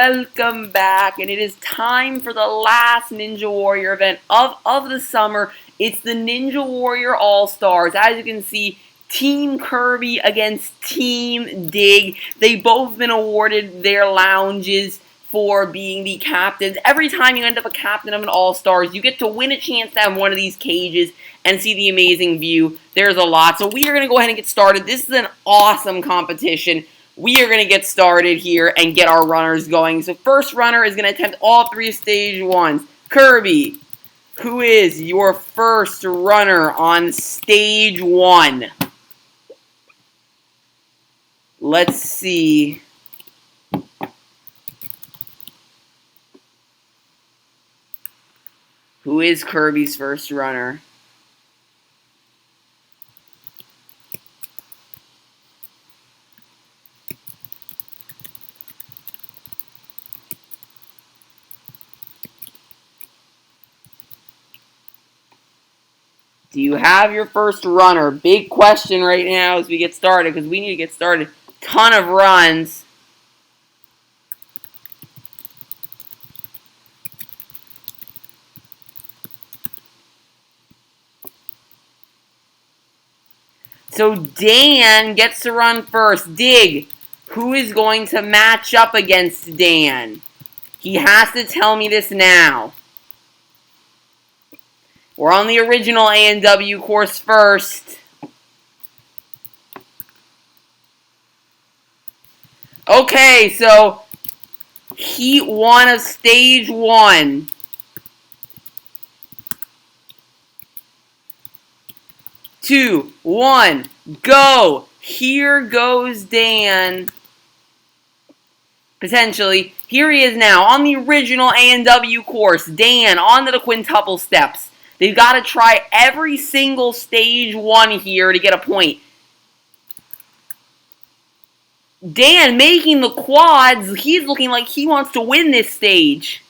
welcome back, and it is time for the last Ninja Warrior event of the summer. It's the Ninja Warrior All Stars. As you can see, Team Kirby against Team Dig. They both been awarded their lounges for being the captains. Every time you end up a captain of an All Stars, you get to win a chance to have one of these cages and see the amazing view. There's a lot. So we are going to go ahead and get started. This is an awesome competition. We are going to get started here and get our runners going. So first runner is going to attempt all three stage ones. Kirby, who is your first runner on stage one? Let's see. Who is Kirby's first runner? Do you have your first runner? Big question right now as we get started, because we need to get started. Ton of runs. So Dan gets to run first. Dig, who is going to match up against Dan? He has to tell me this now. We're on the original ANW course first. Okay, so Heat 1 of Stage 1. Two, one, go! Here goes Dan. Potentially. Here he is now on the original ANW course. Dan onto the quintuple steps. They've got to try every single stage one here to get a point. Dan making the quads. He's looking like he wants to win this stage.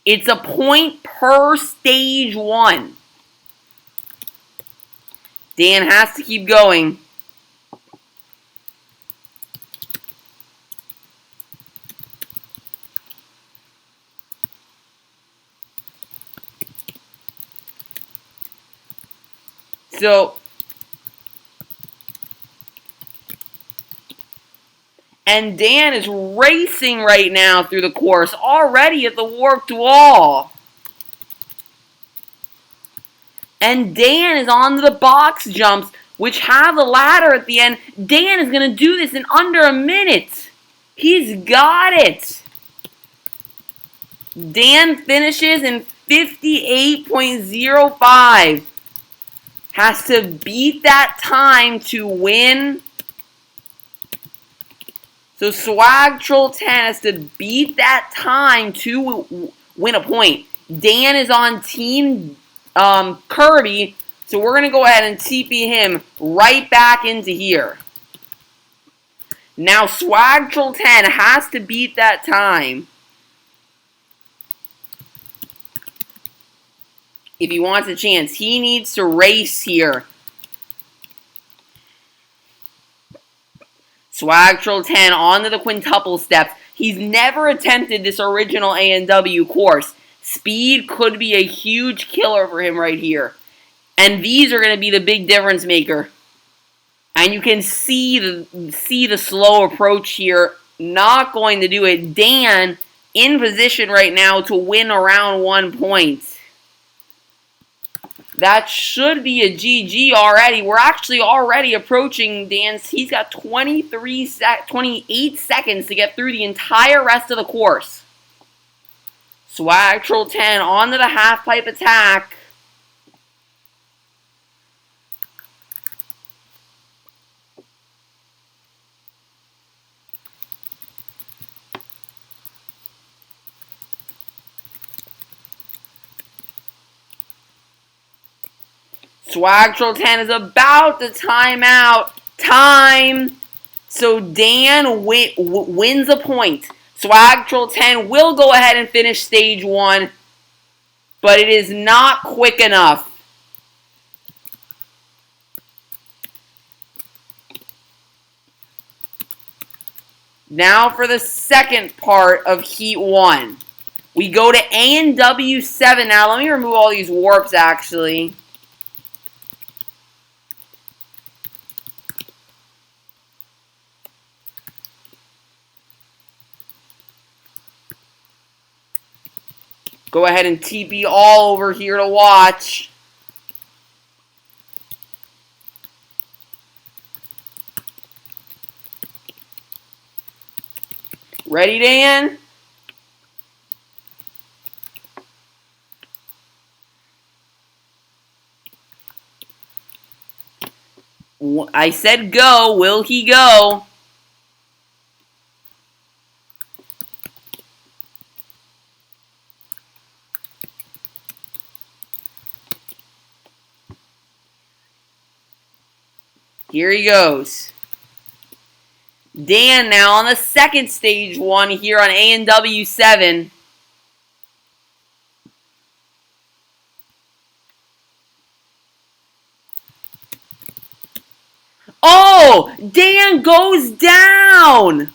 It's a point per stage one. Dan has to keep going. So, and Dan is racing right now through the course, already at the warped wall. And Dan is on the box jumps, which have a ladder at the end. Dan is going to do this in under a minute. He's got it. Dan finishes in 58.05. Has to beat that time to win. So Swag Troll 10 has to beat that time to win a point. Dan is on Team Kirby, so we're going to go ahead and TP him right back into here. Now Swag Troll 10 has to beat that time if he wants a chance. He needs to race here. Swag Troll 10 onto the quintuple steps. He's never attempted this original ANW course. Speed could be a huge killer for him right here. And these are going to be the big difference maker. And you can see the slow approach here. Not going to do it. Dan in position right now to win around 1 point. That should be a GG already. We're actually already approaching Dan's. He's got 28 seconds to get through the entire rest of the course. Swag Troll 10 onto the half pipe attack. Swag Troll 10 is about to time out. Time. So Dan wins a point. Swag Troll 10 will go ahead and finish stage 1, but it is not quick enough. Now for the second part of Heat 1. We go to ANW 7 now. Let me remove all these warps, actually. Go ahead and TP all over here to watch. Ready, Dan? I said go. Will he go? Here he goes. Dan now on the second stage 1 here on ANW 7. Oh! Dan goes down!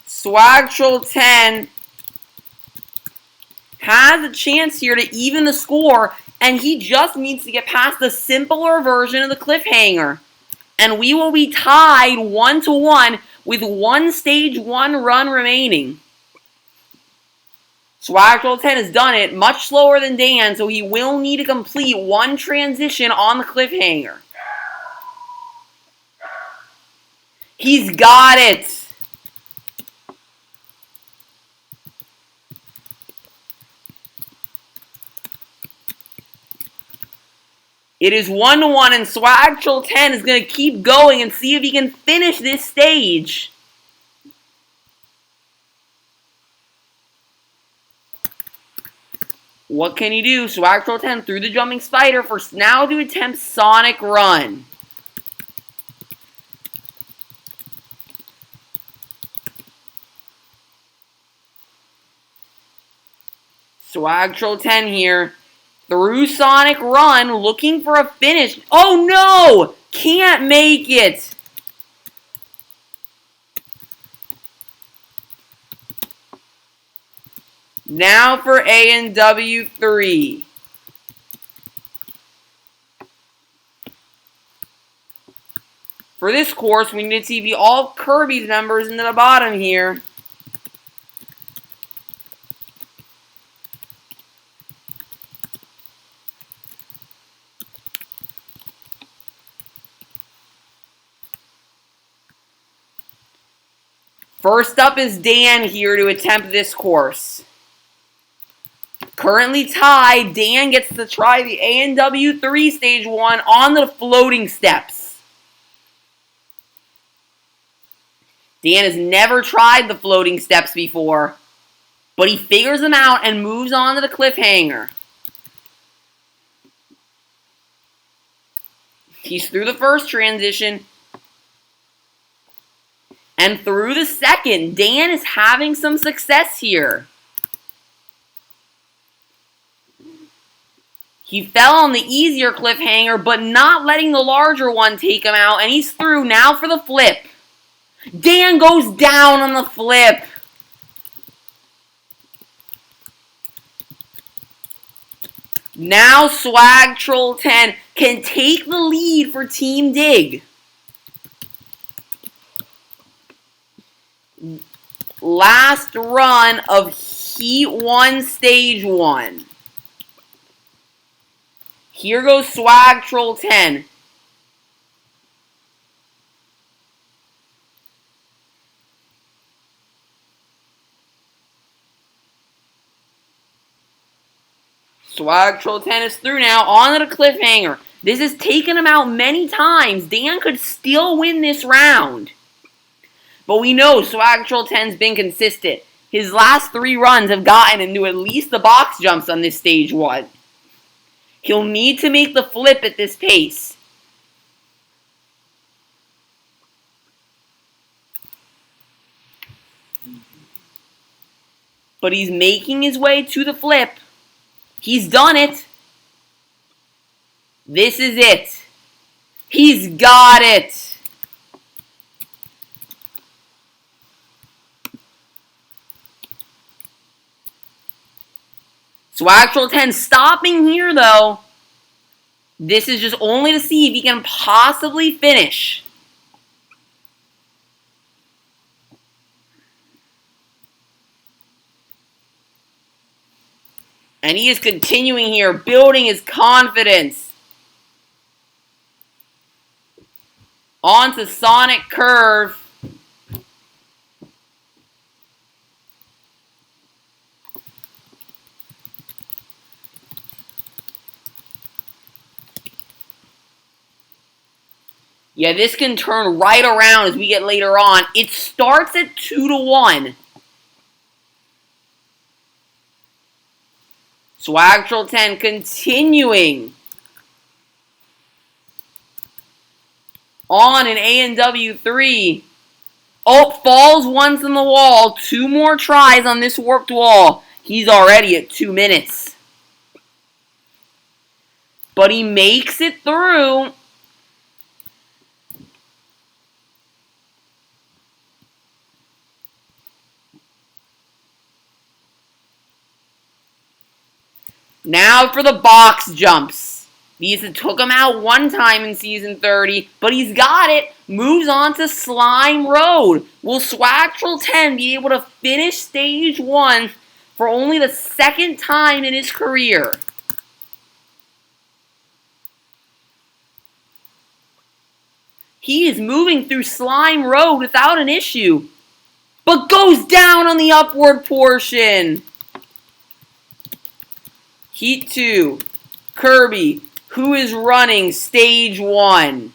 Swagtrol 10 has a chance here to even the score, and he just needs to get past the simpler version of the cliffhanger. And we will be tied 1-1 with one stage 1 run remaining. Swagtrol 10 has done it much slower than Dan, so he will need to complete one transition on the cliffhanger. He's got it! It is 1-1, and Swagtrol 10 is going to keep going and see if he can finish this stage. What can he do? Swagtrol 10 through the jumping spider for now to attempt Sonic Run. Swagtrol 10 here. Through Sonic Run, looking for a finish. Oh no! Can't make it! Now for ANW 3. For this course, we need to TV all Kirby's members into the bottom here. First up is Dan here to attempt this course. Currently tied, Dan gets to try the ANW 3 Stage 1 on the floating steps. Dan has never tried the floating steps before, but he figures them out and moves on to the cliffhanger. He's through the first transition. And through the second, Dan is having some success here. He fell on the easier cliffhanger, but not letting the larger one take him out, and he's through now for the flip. Dan goes down on the flip. Now Swagtrol 10 can take the lead for Team Dig. Last run of Heat 1 Stage 1. Here goes Swagtrol 10. Swagtrol 10 is through now, on to the cliffhanger. This has taken him out many times. Dan could still win this round. But we know Swagtrol 10's been consistent. His last 3 runs have gotten him to at least the box jumps on this Stage 1. He'll need to make the flip at this pace. But he's making his way to the flip. He's done it. This is it. He's got it. Swagtrol 10 stopping here, though. This is just only to see if he can possibly finish. And he is continuing here, building his confidence. On to Sonic Curve. Yeah, this can turn right around as we get later on. It starts at 2-1. Swagtrol 10 continuing on in ANW 3. Oh, falls once in the wall. 2 more tries on this warped wall. He's already at 2 minutes. But he makes it through. Now for the box jumps. These took him out one time in Season 30, but he's got it. Moves on to Slime Road. Will Swagtrol 10 be able to finish Stage 1 for only the 2nd time in his career? He is moving through Slime Road without an issue, but goes down on the upward portion. Heat 2, Kirby, who is running Stage 1.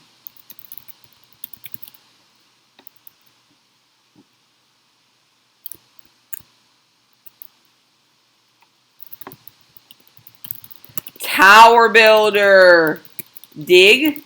Tower Builder, dig.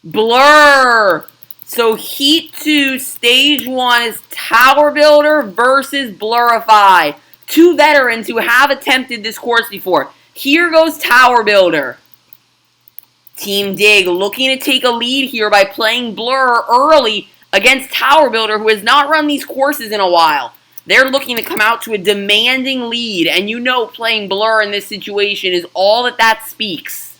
Blur. So Heat 2, Stage 1 is Tower Builder versus Blurify. 2 veterans who have attempted this course before. Here goes Tower Builder. Team Dig looking to take a lead here by playing Blur early against Tower Builder, who has not run these courses in a while. They're looking to come out to a demanding lead, and you know playing Blur in this situation is all that speaks.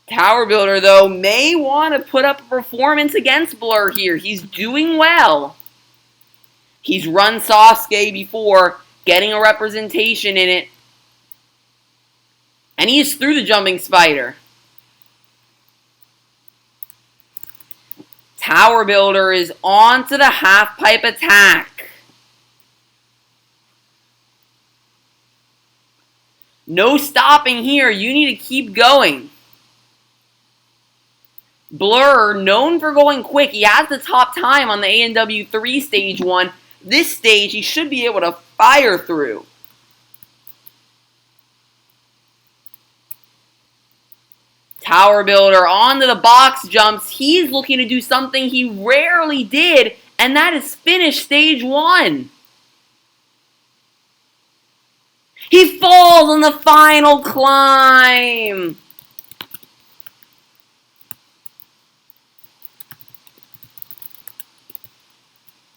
Tower Builder, though, may want to put up a performance against Blur here. He's doing well. He's run Sasuke before, getting a representation in it. And he is through the jumping spider. Tower Builder is on to the half pipe attack. No stopping here. You need to keep going. Blur, known for going quick. He has the top time on the ANW 3 Stage 1. This stage, he should be able to fire through. Tower Builder onto the box jumps. He's looking to do something he rarely did, and that is finish Stage 1. He falls on the final climb.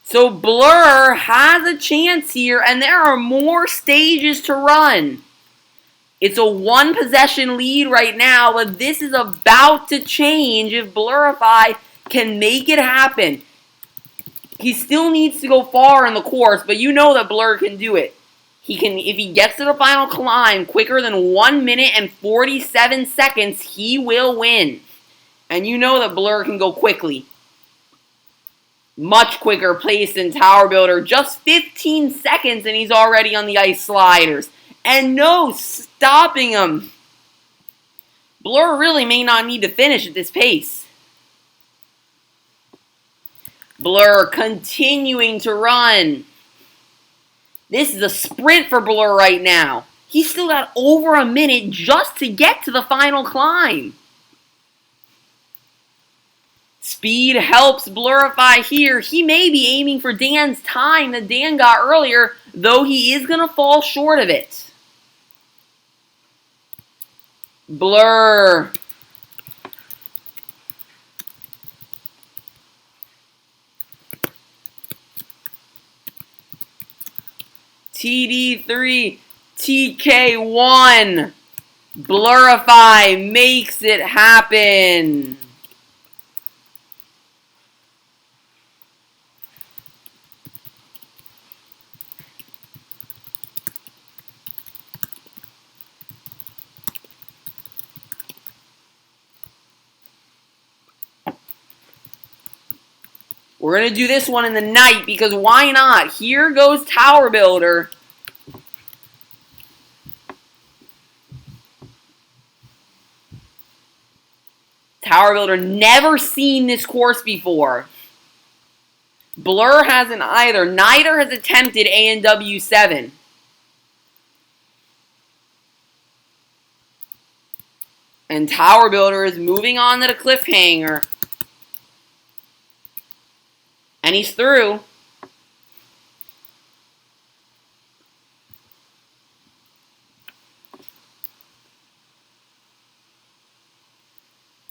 So Blur has a chance here, and there are more stages to run. It's a 1-possession lead right now, but this is about to change if Blurify can make it happen. He still needs to go far in the course, but you know that Blur can do it. He can, if he gets to the final climb quicker than 1 minute and 47 seconds, he will win. And you know that Blur can go quickly. Much quicker pace than Tower Builder. Just 15 seconds and he's already on the ice sliders. And no stopping him. Blur really may not need to finish at this pace. Blur continuing to run. This is a sprint for Blur right now. He's still got over a minute just to get to the final climb. Speed helps Blurify here. He may be aiming for Dan's time that Dan got earlier, though he is going to fall short of it. Blur. TD3, TK1. Blurify makes it happen. We're going to do this one in the night because why not? Here goes Tower Builder. Tower Builder never seen this course before. Blur hasn't either. Neither has attempted ANW 7. And Tower Builder is moving on to the cliffhanger. And he's through.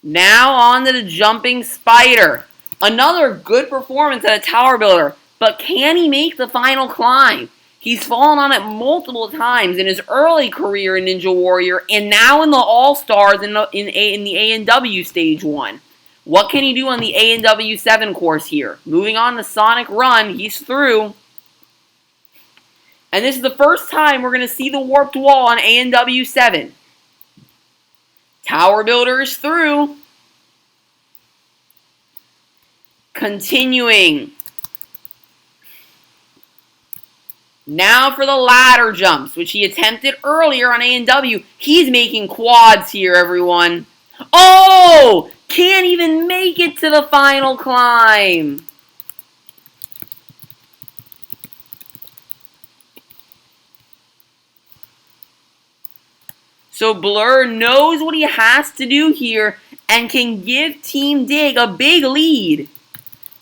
Now on to the jumping spider. Another good performance at a Tower Builder. But can he make the final climb? He's fallen on it multiple times in his early career in Ninja Warrior and now in the All Stars in the ANW Stage 1. What can he do on the ANW 7 course here? Moving on to Sonic Run, he's through. And this is the first time we're going to see the warped wall on ANW 7. Tower Builder is through. Continuing. Now for the ladder jumps, which he attempted earlier on ANW. He's making quads here, everyone. Oh! Can't even make it to the final climb. So Blur knows what he has to do here and can give Team Dig a big lead.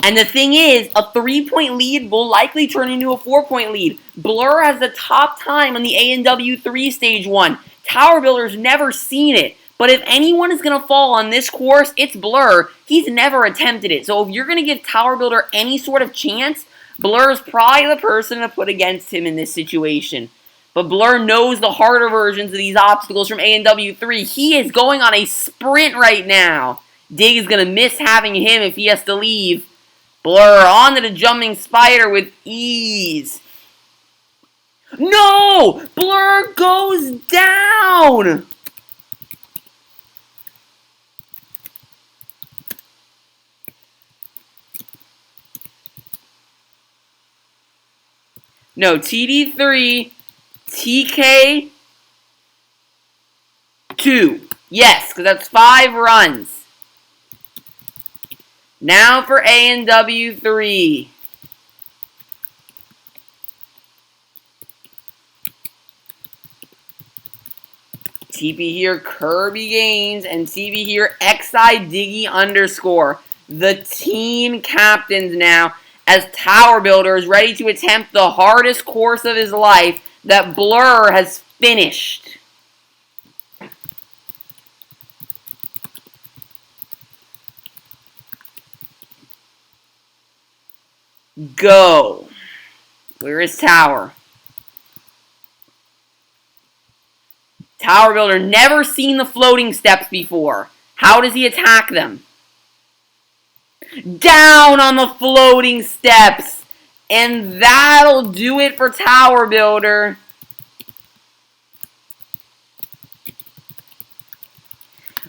And the thing is, a 3-point lead will likely turn into a 4-point lead. Blur has the top time on the ANW 3 Stage 1. Tower Builder's never seen it. But if anyone is going to fall on this course, it's Blur. He's never attempted it. So if you're going to give Tower Builder any sort of chance, Blur is probably the person to put against him in this situation. But Blur knows the harder versions of these obstacles from ANW 3. He is going on a sprint right now. Dig is going to miss having him if he has to leave. Blur onto the jumping spider with ease. No! Blur goes down! No, TD3, TK2. Yes, because that's 5 runs. Now for ANW 3. TP here, KirbyGames, and TP here, XI_Diggy_. The team captains now, as Tower Builder is ready to attempt the hardest course of his life that Blur has finished. Go. Where is Tower? Tower Builder never seen the floating steps before. How does he attack them? Down on the floating steps. And that'll do it for Tower Builder.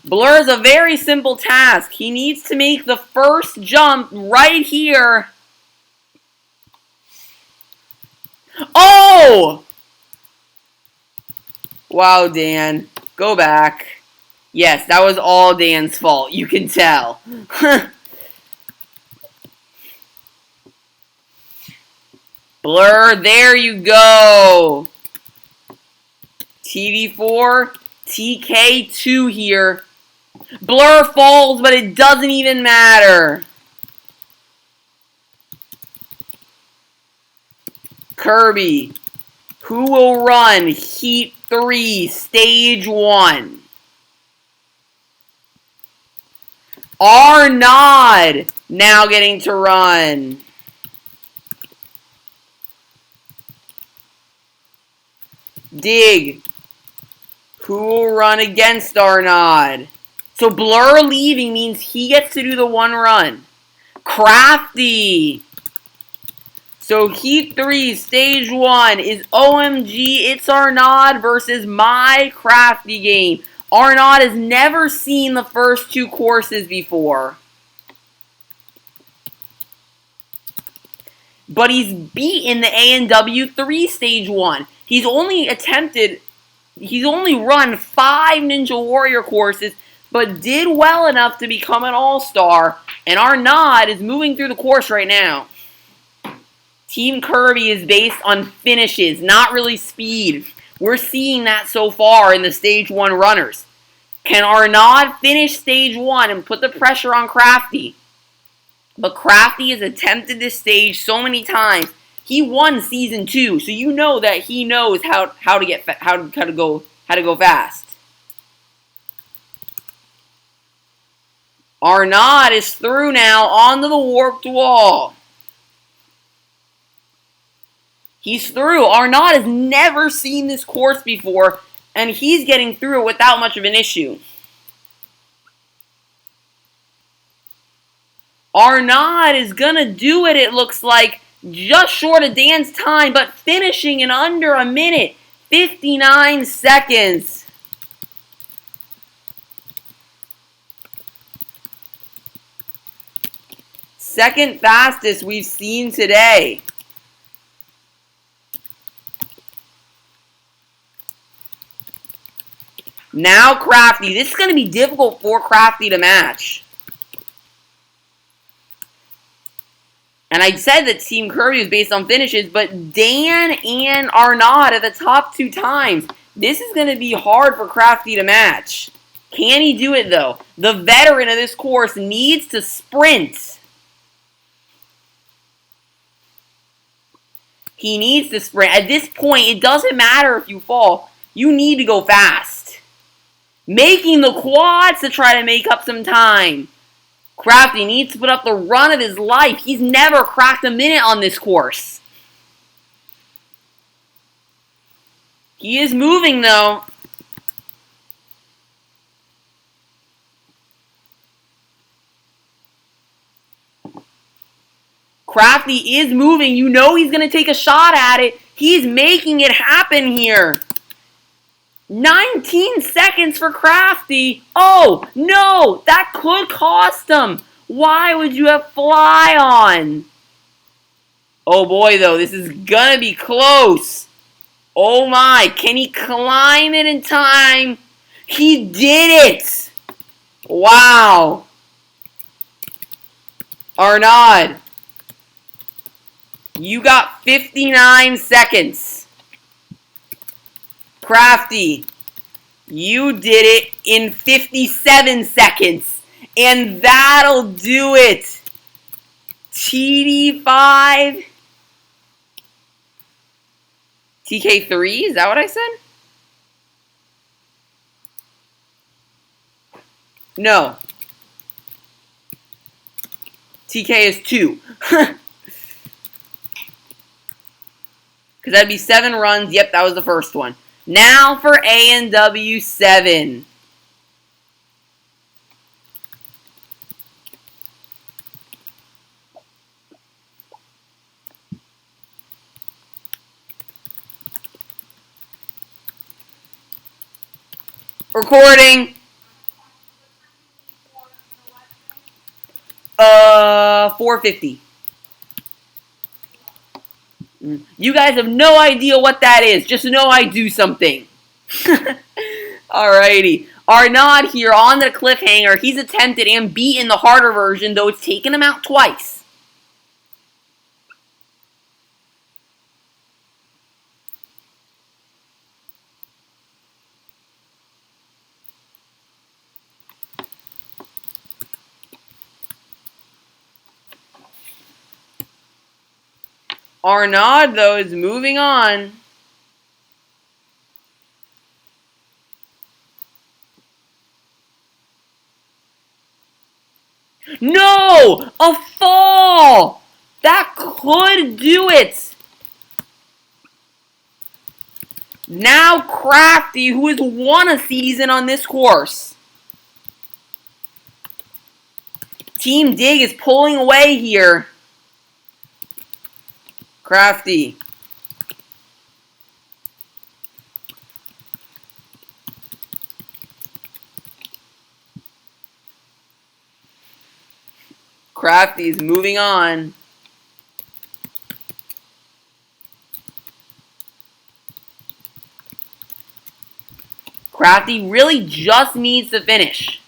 Blur is a very simple task. He needs to make the first jump right here. Oh! Wow, Dan. Go back. Yes, that was all Dan's fault. You can tell. Blur, there you go. TV4, TK2 here. Blur falls, but it doesn't even matter. Kirby, who will run Heat 3, Stage 1? Arnaud now getting to run. Dig, who will run against Arnaud? So Blur leaving means he gets to do the one run. Crafty. So Heat 3, Stage 1 is OMG, it's Arnaud versus my Crafty game. Arnaud has never seen the first two courses before. But he's beaten the ANW 3 Stage 1. He's only run 5 Ninja Warrior courses, but did well enough to become an All-Star. And Arnaud is moving through the course right now. Team Kirby is based on finishes, not really speed. We're seeing that so far in the Stage 1 runners. Can Arnaud finish Stage 1 and put the pressure on Crafty? But Crafty has attempted this stage so many times. He won Season 2, so you know that he knows how to go fast. Arnaud is through now onto the warped wall. He's through. Arnaud has never seen this course before, and he's getting through it without much of an issue. Arnaud is going to do it, it looks like, just short of Dan's time, but finishing in under a minute. 59 seconds. Second fastest we've seen today. Now Crafty. This is going to be difficult for Crafty to match. And I said that Team Kirby was based on finishes, but Dan and Arnaud at the top 2 times. This is going to be hard for Crafty to match. Can he do it, though? The veteran of this course needs to sprint. He needs to sprint. At this point, it doesn't matter if you fall. You need to go fast. Making the quads to try to make up some time. Crafty needs to put up the run of his life. He's never cracked a minute on this course. He is moving, though. Crafty is moving. You know he's going to take a shot at it. He's making it happen here. 19 seconds for Crafty. Oh, no, that could cost him. Why would you have Fly on? Oh boy, though, this is gonna be close. Oh my, can he climb it in time? He did it. Wow. Arnaud, you got 59 seconds. Crafty, you did it in 57 seconds. And that'll do it. TD5. TK3, is that what I said? No. TK is 2. Because that'd be 7 runs. Yep, that was the first one. Now for ANW 7. Recording. 450. You guys have no idea what that is. Just know I do something. Alrighty. Arnaud here on the cliffhanger. He's attempted and beaten the harder version, though it's taken him out twice. Arnaud, though, is moving on. No! A fall! That could do it! Now Crafty, who has won a season on this course. Team Dig is pulling away here. Crafty. Crafty's moving on. Crafty really just needs to finish.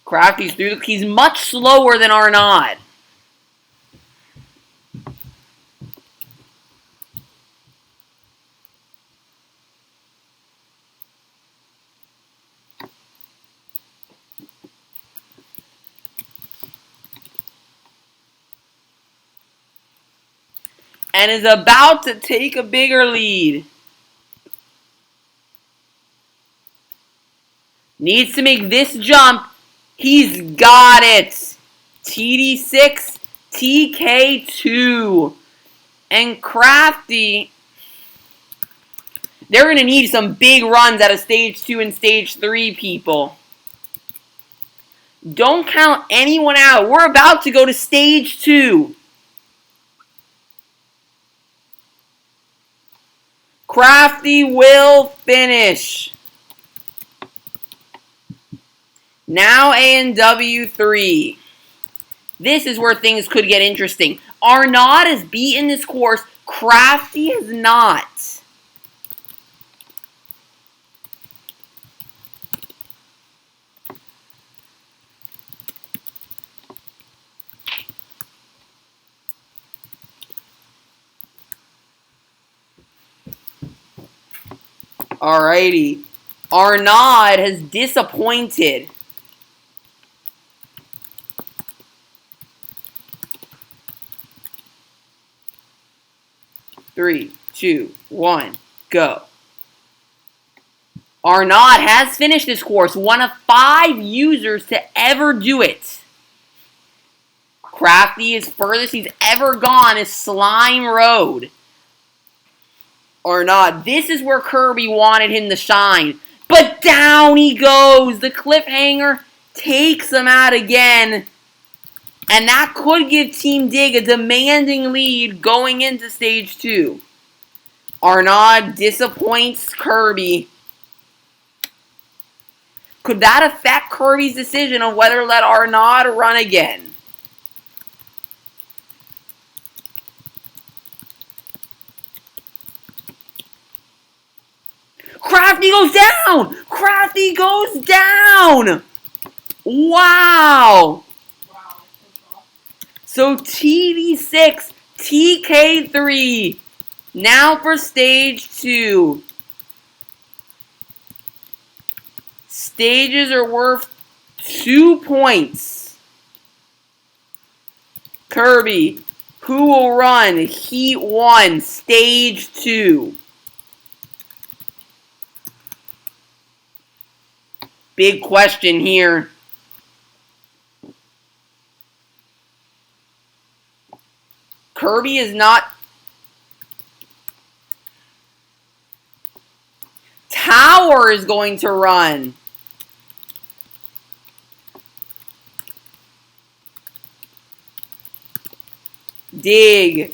Crafty's through. He's much slower than Arnaud. And is about to take a bigger lead. Needs to make this jump. He's got it. TD6, TK2. And Crafty, they're going to need some big runs out of Stage 2 and Stage 3, people. Don't count anyone out. We're about to go to Stage 2. Crafty will finish. Now ANW 3. This is where things could get interesting. Arnaud has beaten this course. Crafty has not. Alrighty. Arnaud has disappointed. Three, two, one, go. Arnaud has finished this course, one of 5 users to ever do it. Crafty is furthest he's ever gone is Slime Road. Arnaud, this is where Kirby wanted him to shine. But down he goes. The cliffhanger takes him out again. And that could give Team Dig a demanding lead going into Stage 2. Arnaud disappoints Kirby. Could that affect Kirby's decision of whether to let Arnaud run again? Crafty goes down! Crafty goes down! Wow! So TD6, TK3. Now for Stage 2. Stages are worth 2 points. Kirby, who will run Heat 1, Stage 2? Big question here. Kirby is not... Tower is going to run. Dig.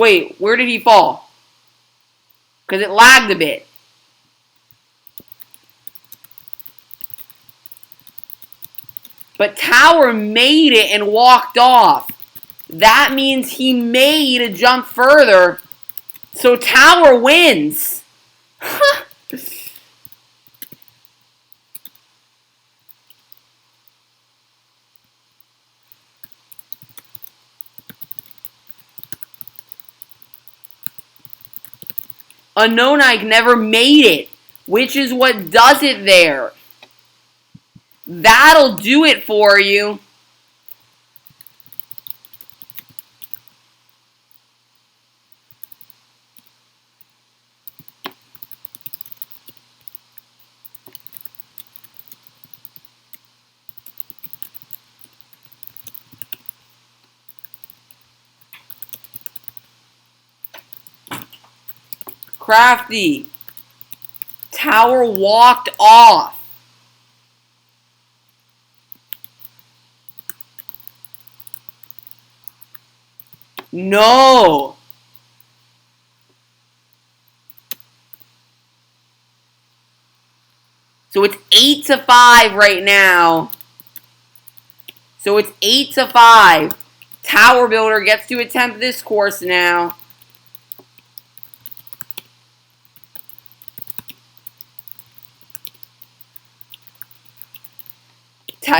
Wait, where did he fall? Because it lagged a bit. But Tower made it and walked off. That means he made a jump further. So Tower wins. Unknownike never made it, which is what does it there. That'll do it for you. Crafty. Tower walked off. No. So it's 8-5 right now. So it's 8-5. Tower Builder gets to attempt this course now.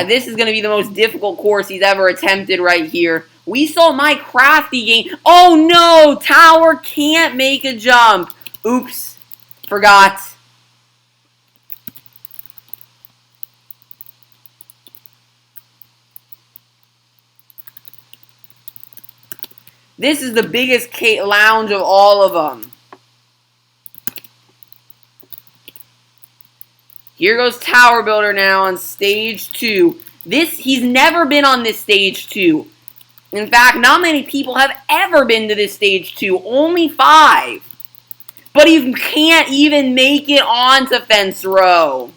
This is going to be the most difficult course he's ever attempted right here. We saw my Crafty game. Oh no! Tower can't make a jump. Oops. Forgot. This is the biggest lounge of all of them. Here goes Tower Builder now on stage 2. He's never been on this stage 2. In fact, not many people have ever been to this stage 2. Only 5. But he can't even make it onto Fence Row.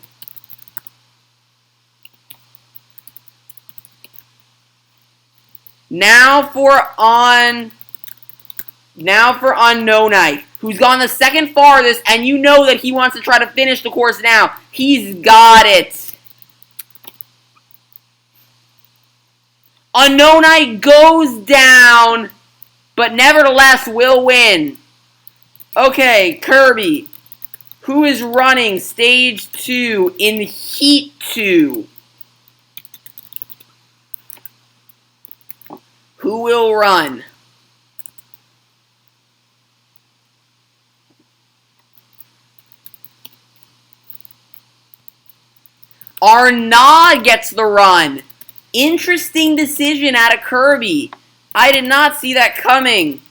Now for Unknownike, who's gone the second farthest, and you know that he wants to try to finish the course now. He's got it. Unknownike goes down, but nevertheless will win. Okay, Kirby, who is running stage 2 in Heat 2? Who will run? Arnaud gets the run. Interesting decision out of Kirby. I did not see that coming.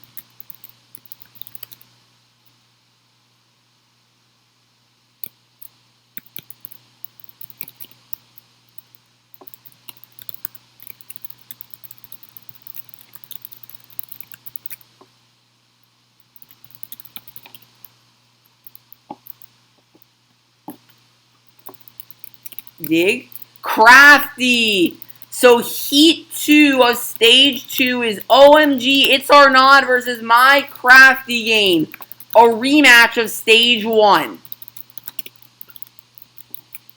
Dig. Crafty. So Heat 2 of Stage 2 is OMG, it's Arnaud versus my Crafty game. A rematch of Stage 1.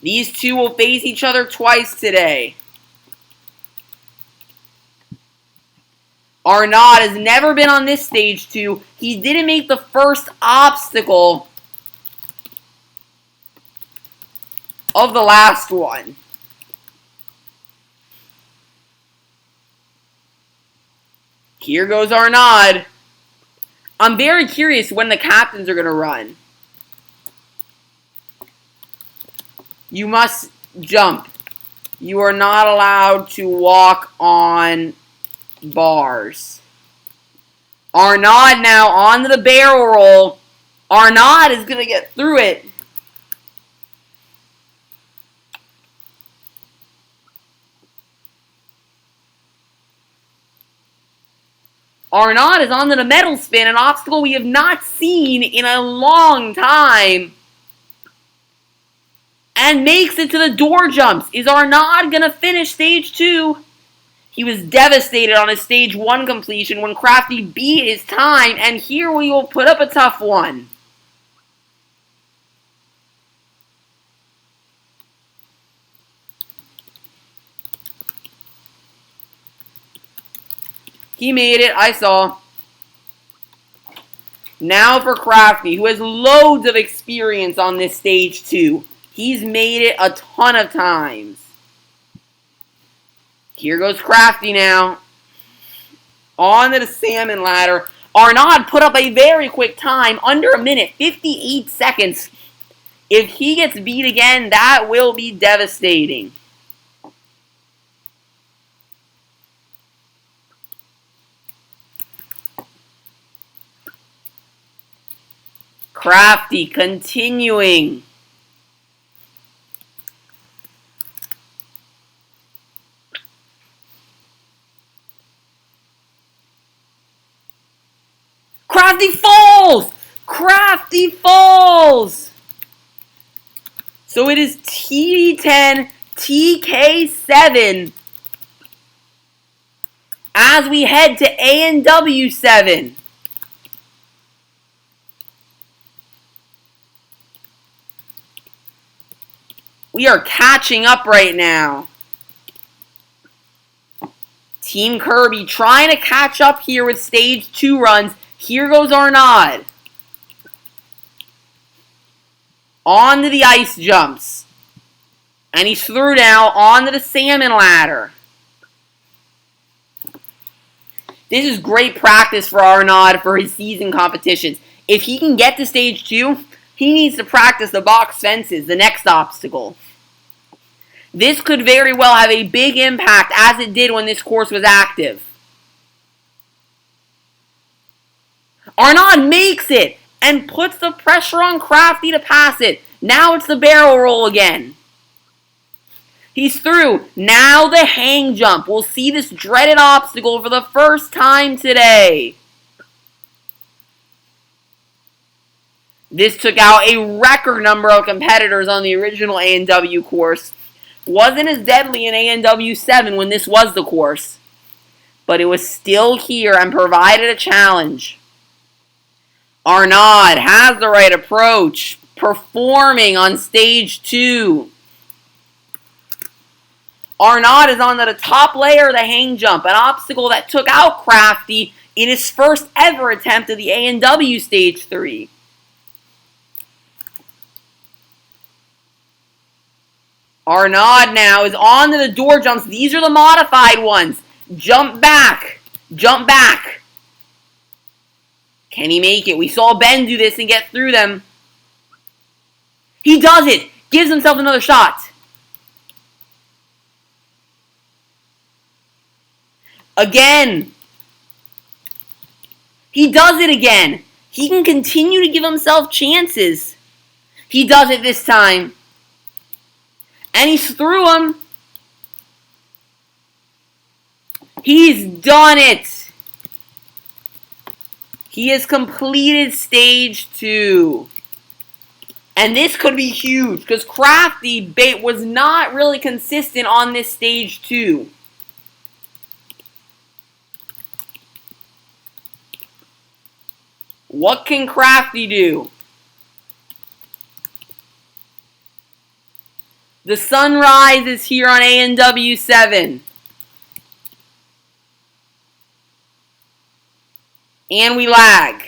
These two will face each other twice today. Arnaud has never been on this Stage 2. He didn't make the first obstacle of the last one. Here goes Arnaud. I'm very curious when the captains are going to run. You must jump. You are not allowed to walk on bars. Arnaud now onto the barrel roll. Arnaud is going to get through it. Arnaud is onto the metal spin, an obstacle we have not seen in a long time. And makes it to the door jumps. Is Arnaud going to finish Stage 2? He was devastated on his stage 1 completion when Crafty beat his time, and here we will put up a tough one. He made it, I saw. Now for Crafty, who has loads of experience on this stage 2. He's made it a ton of times. Here goes Crafty now. On to the salmon ladder. Arnaud put up a very quick time, under a minute, 58 seconds. If he gets beat again, that will be devastating. Crafty continuing. Crafty falls! Crafty falls! So it is TD10, TK7 as we head to ANW 7. We are catching up right now. Team Kirby trying to catch up here with stage 2 runs. Here goes Arnaud. On to the ice jumps. And he's through now onto the salmon ladder. This is great practice for Arnaud for his season competitions. If he can get to stage 2, he needs to practice the box fences, the next obstacle. This could very well have a big impact as it did when this course was active. Arnaud makes it and puts the pressure on Crafty to pass it. Now it's the barrel roll again. He's through. Now the hang jump. We'll see this dreaded obstacle for the first time today. This took out a record number of competitors on the original ANW course. Wasn't as deadly in ANW 7 when this was the course, but it was still here and provided a challenge. Arnaud has the right approach, performing on stage 2. Arnaud is on the top layer of the hang jump, an obstacle that took out Crafty in his first ever attempt at the ANW stage 3. Arnaud now is on to the door jumps. These are the modified ones. Jump back. Jump back. Can he make it? We saw Ben do this and get through them. He does it. Gives himself another shot. Again. He does it again. He can continue to give himself chances. He does it this time. And he's through him. He's done it. He has completed stage 2. And this could be huge because Crafty was not really consistent on this stage 2. What can Crafty do? The sunrise is here on ANW 7. And we lag.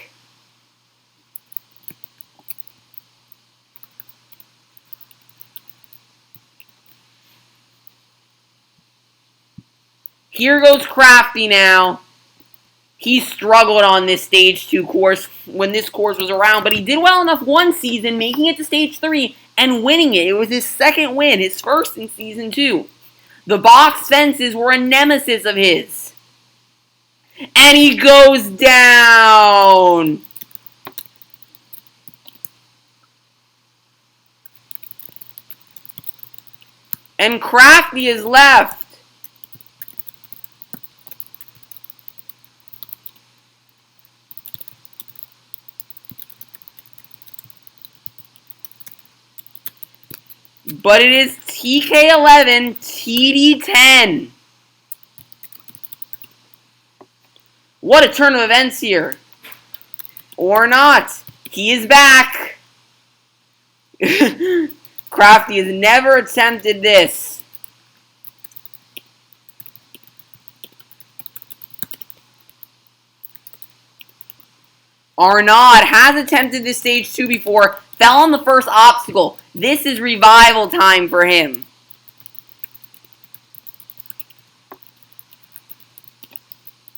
Here goes Crafty now. He struggled on this stage 2 course when this course was around, but he did well enough one season, making it to stage 3 and winning it. It was his second win, his first in season 2. The box fences were a nemesis of his. And he goes down. And Crafty is left. But it is TK11, TD10. What a turn of events here. Or not. He is back. Crafty has never attempted this. Arnaud has attempted this stage 2 before. Fell on the first obstacle. This is revival time for him.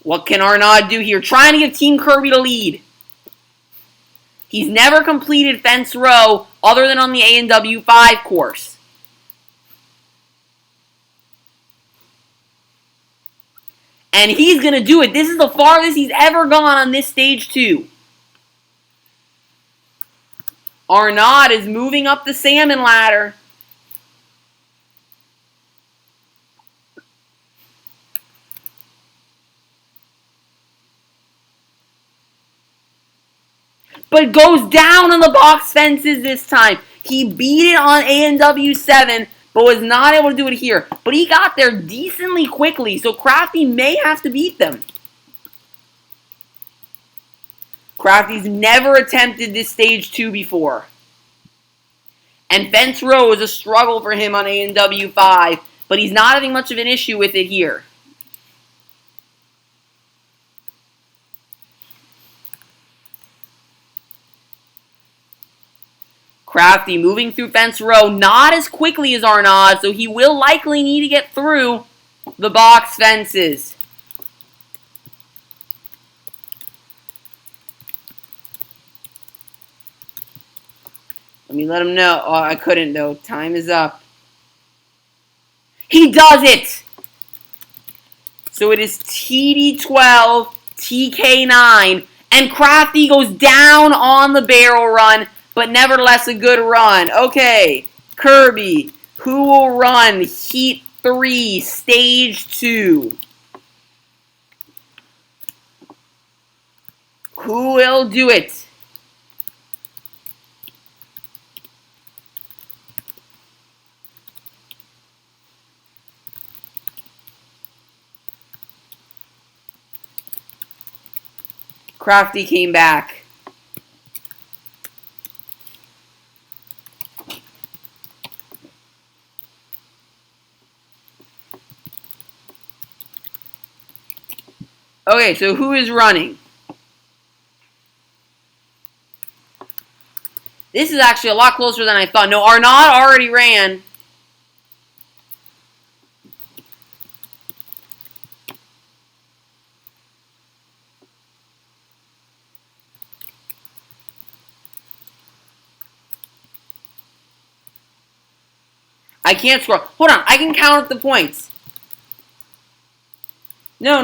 What can Arnaud do here? Trying to give Team Kirby the lead. He's never completed fence row other than on the ANW 5 course. And he's going to do it. This is the farthest he's ever gone on this stage 2. Arnaud is moving up the salmon ladder. But goes down on the box fences this time. He beat it on ANW 7, but was not able to do it here. But he got there decently quickly, so Crafty may have to beat them. Crafty's never attempted this stage 2 before. And fence row is a struggle for him on ANW 5, but he's not having much of an issue with it here. Crafty moving through fence row, not as quickly as Arnaud, so he will likely need to get through the box fences. Let me let him know. Oh, I couldn't though. Time is up. He does it! So it is TD12, TK9, and Crafty goes down on the barrel run, but nevertheless a good run. Okay, Kirby, who will run Heat 3, Stage 2? Who will do it? Crafty came back. Okay, so who is running? This is actually a lot closer than I thought. No, Arnaud already ran. I can't scroll. Hold on, I can count up the points. No.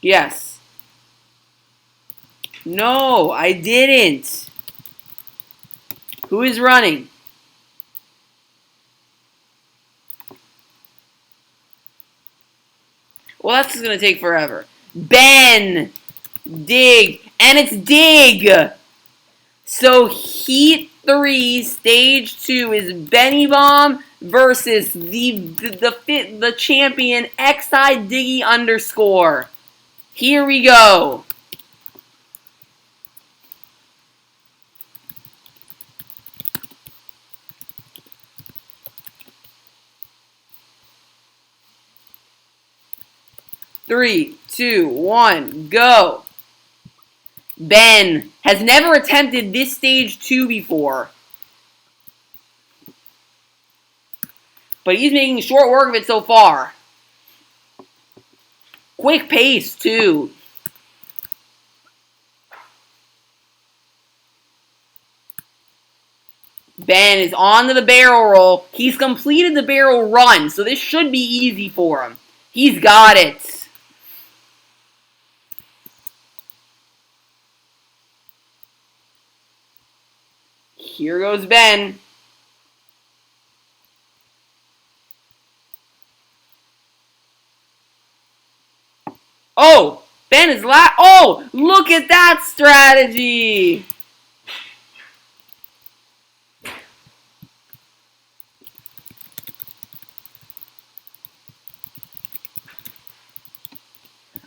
Yes. No, I didn't. Who is running? Well, that's just going to take forever. Ben! Dig. And it's Dig! So, Heat 3, Stage 2 is Benny Bomb versus the champion, XI Diggy _. Here we go. Three, two, one, go. Ben has never attempted this stage 2 before. But he's making short work of it so far. Quick pace, too. Ben is on to the barrel roll. He's completed the barrel run, so this should be easy for him. He's got it. Here goes Ben. Oh, Ben is oh, look at that strategy.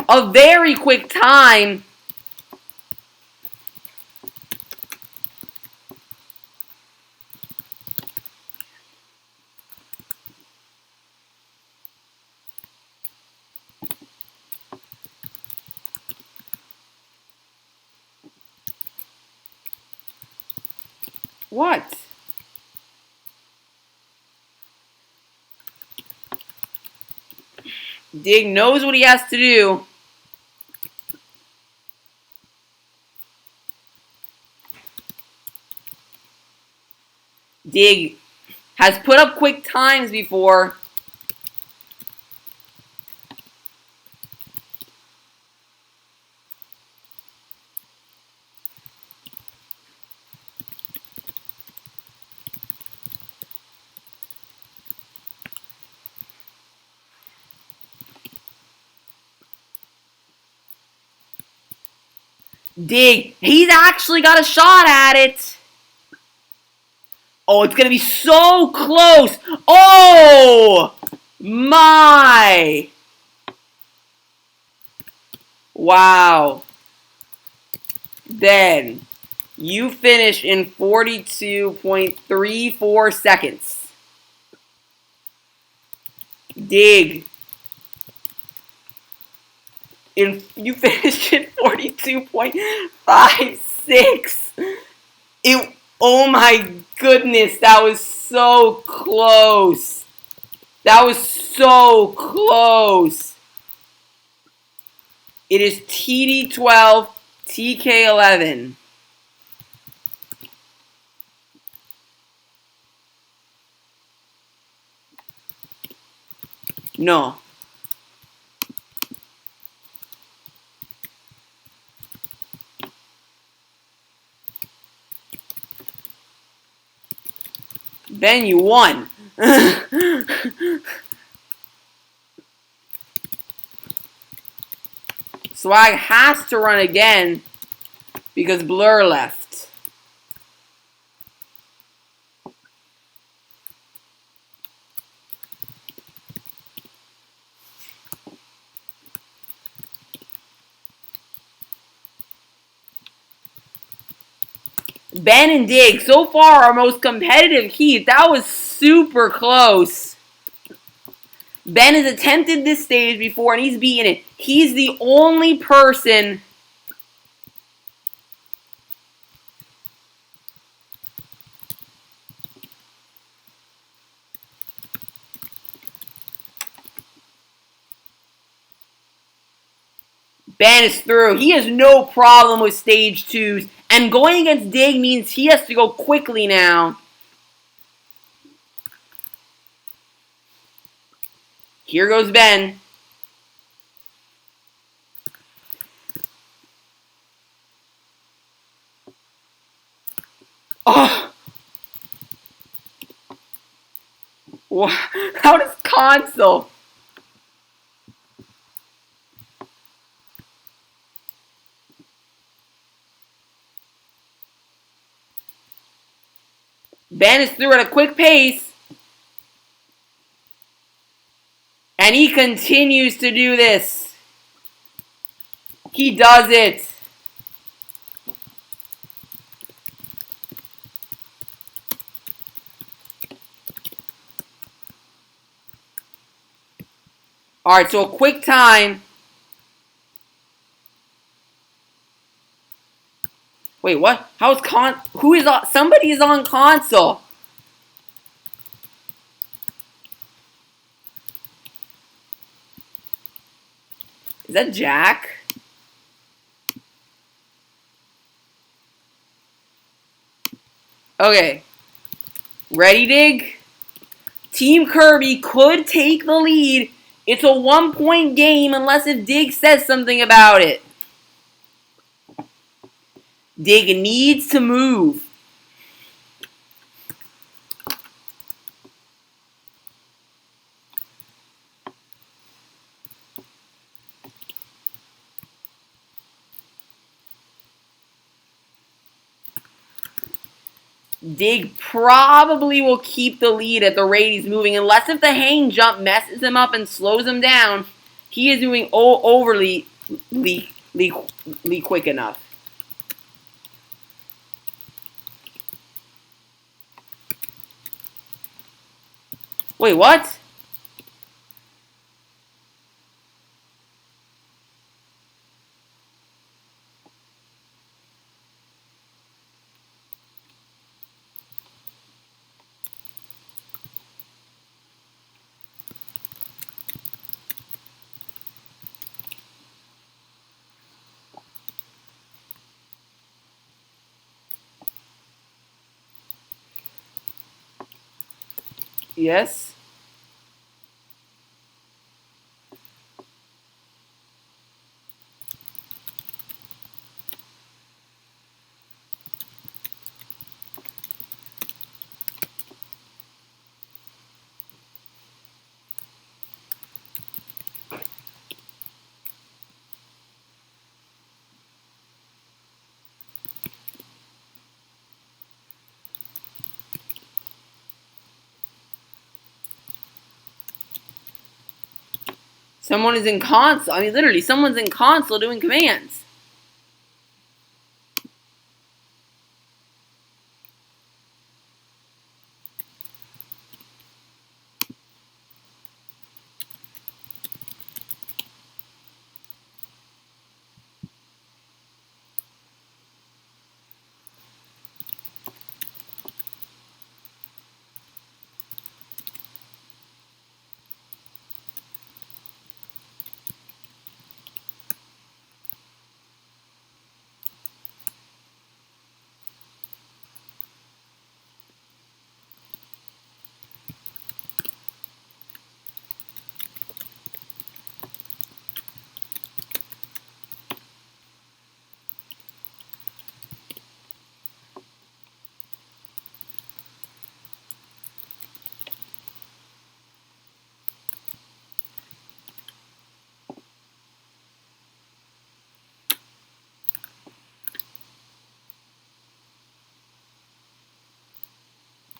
A very quick time. What? Dig knows what he has to do. Dig has put up quick times before. Dig, he's actually got a shot at it. Oh, it's going to be so close. Oh, my. Wow. Then, you finish in 42.34 seconds. Dig. You finished in 42.56. Oh my goodness, that was so close. That was so close. It is TD12, TK11. No. Then you won. Swag has to run again because Blur left. Ben and Dig, so far our most competitive heat. That was super close. Ben has attempted this stage before and he's beaten it. He's the only person Ben is through. He has no problem with stage 2s. And going against Dig means he has to go quickly now. Here goes Ben. Oh! How does console? Ben is through at a quick pace. And he continues to do this. He does it. Alright, so a quick time. Wait, what? How is who is on? Somebody is on console. Is that Jack? Okay. Ready, Dig? Team Kirby could take the lead. It's a 1-point game unless if Dig says something about it. Dig needs to move. Dig probably will keep the lead at the rate he's moving, unless if the hang jump messes him up and slows him down. He is moving overly quick enough. Wait, what? Yes. Someone is in console. I mean, literally, someone's in console doing commands.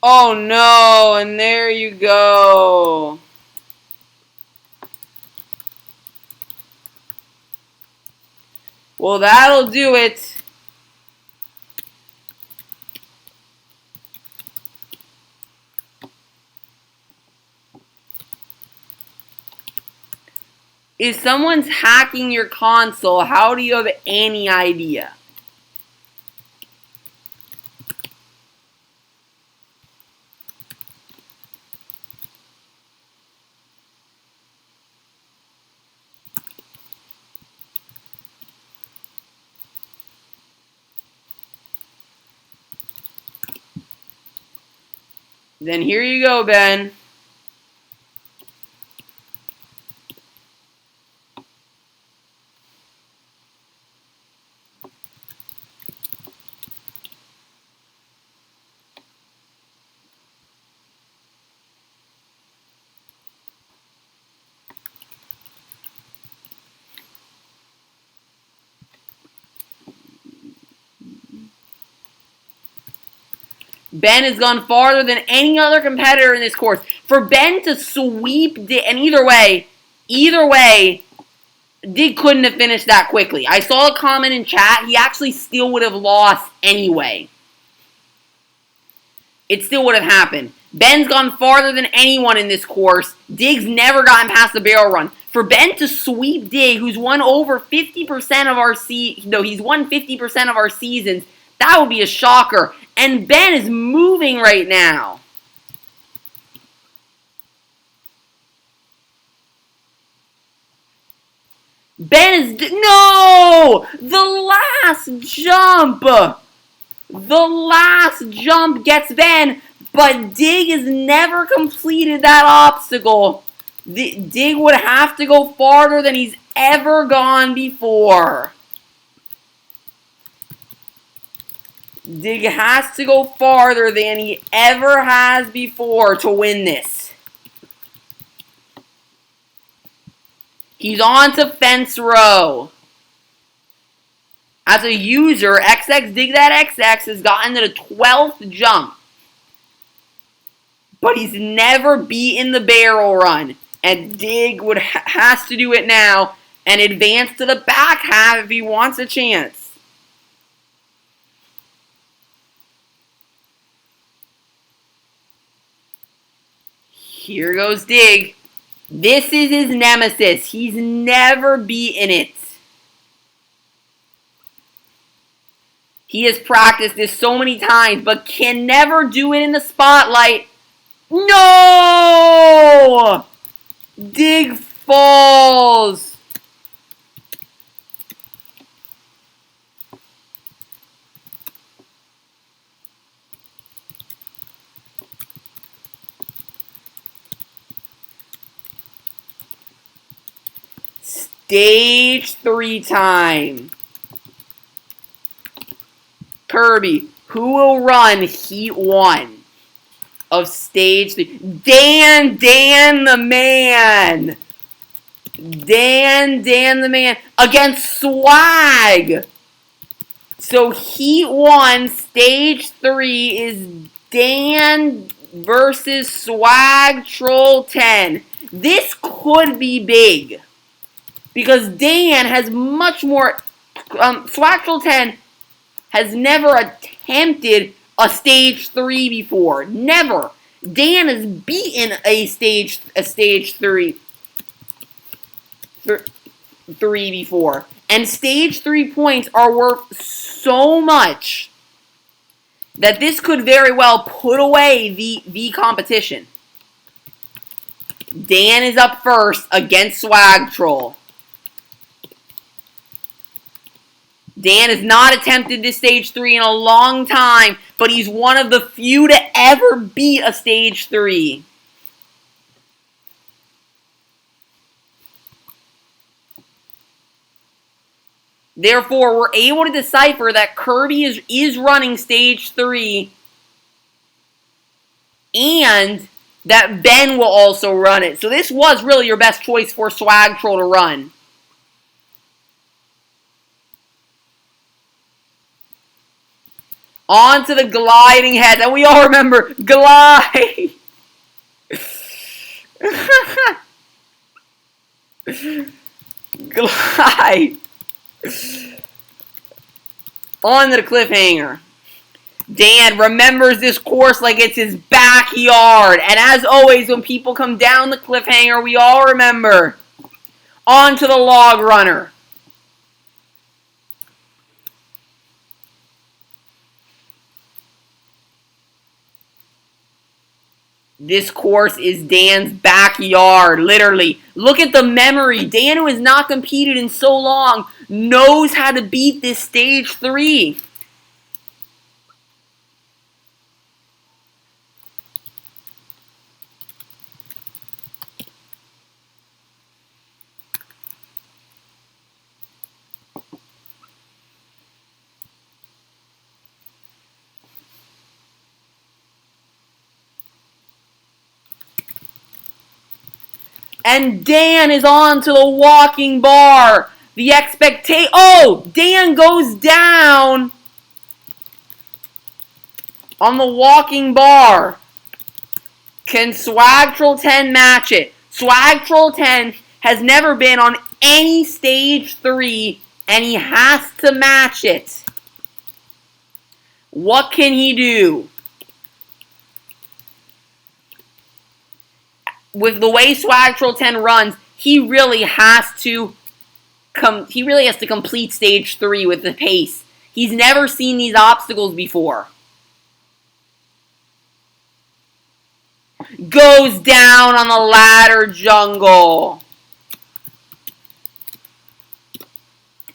Oh no, and there you go. Well, that'll do it. If someone's hacking your console, how do you have any idea? Then here you go, Ben. Ben has gone farther than any other competitor in this course. For Ben to sweep, and either way, Dig couldn't have finished that quickly. I saw a comment in chat. He actually still would have lost anyway. It still would have happened. Ben's gone farther than anyone in this course. Dig's never gotten past the barrel run. For Ben to sweep Dig, who's won over 50% of our he's won 50% of our seasons, that would be a shocker. And Ben is moving right now. Ben is... No! The last jump! The last jump gets Ben, but Dig has never completed that obstacle. Dig would have to go farther than he's ever gone before. Dig has to go farther than he ever has before to win this. He's on to fence row. As a user, XX Dig That XX has gotten to the 12th jump. But he's never beaten the barrel run. And Dig has to do it now and advance to the back half if he wants a chance. Here goes Dig. This is his nemesis. He's never beaten it. He has practiced this so many times, but can never do it in the spotlight. No! Dig falls. Stage 3 time. Kirby, who will run Heat 1 of Stage 3? Dan the man! Dan the man against Swag! So Heat 1, Stage 3 is Dan versus Swag Troll 10. This could be big. Because Dan has much more... Swag Troll 10 has never attempted a Stage 3 before. Never. Dan has beaten a stage 3 before. And Stage 3 points are worth so much that this could very well put away the competition. Dan is up first against Swag Troll. Dan has not attempted this Stage 3 in a long time, but he's one of the few to ever beat a Stage 3. Therefore, we're able to decipher that Kirby is running Stage 3 and that Ben will also run it. So this was really your best choice for Swag Troll to run. On to the gliding heads. And we all remember, glide. Glide. On to the cliffhanger. Dan remembers this course like it's his backyard. And as always, when people come down the cliffhanger, we all remember. On to the log runner. This course is Dan's backyard, literally. Look at the memory. Dan, who has not competed in so long, knows how to beat this Stage 3. And Dan is on to the walking bar. The expectation. Oh, Dan goes down on the walking bar. Can Swag Troll 10 match it? Swag Troll 10 has never been on any Stage 3, and he has to match it. What can he do? With the way Swag Troll 10 runs, he really has to complete Stage 3 with the pace. He's never seen these obstacles before. Goes down on the ladder jungle.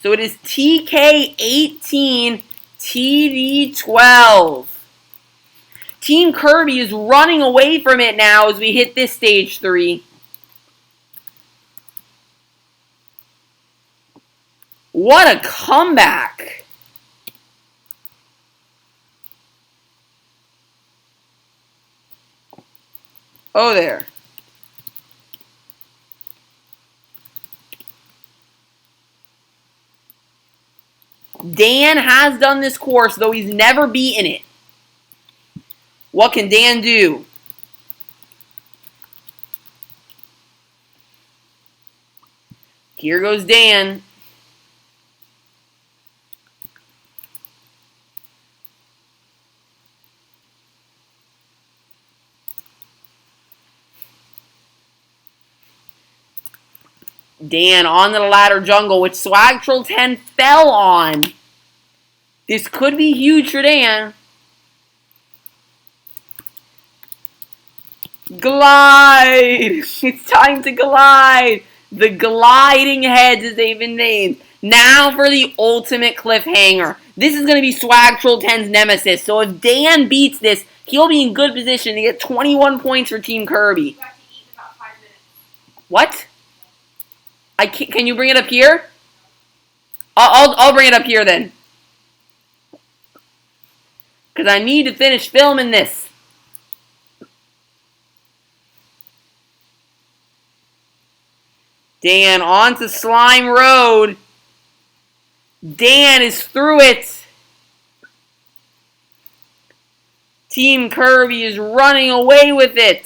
So it is TK18, TD12. Team Kirby is running away from it now as we hit this Stage 3. What a comeback! Oh, there. Dan has done this course, though he's never beaten it. What can Dan do? Here goes Dan. Dan on the ladder jungle, which Swag Troll 10 fell on. This could be huge for Dan. Glide! It's time to glide! The gliding heads, as they've been named. Now for the ultimate cliffhanger. This is going to be Swag Troll 10's nemesis. So if Dan beats this, he'll be in good position to get 21 points for Team Kirby. You have to eat in about 5 minutes. What? Can you bring it up here? I'll bring it up here then. Because I need to finish filming this. Dan onto Slime Road. Dan is through it. Team Kirby is running away with it.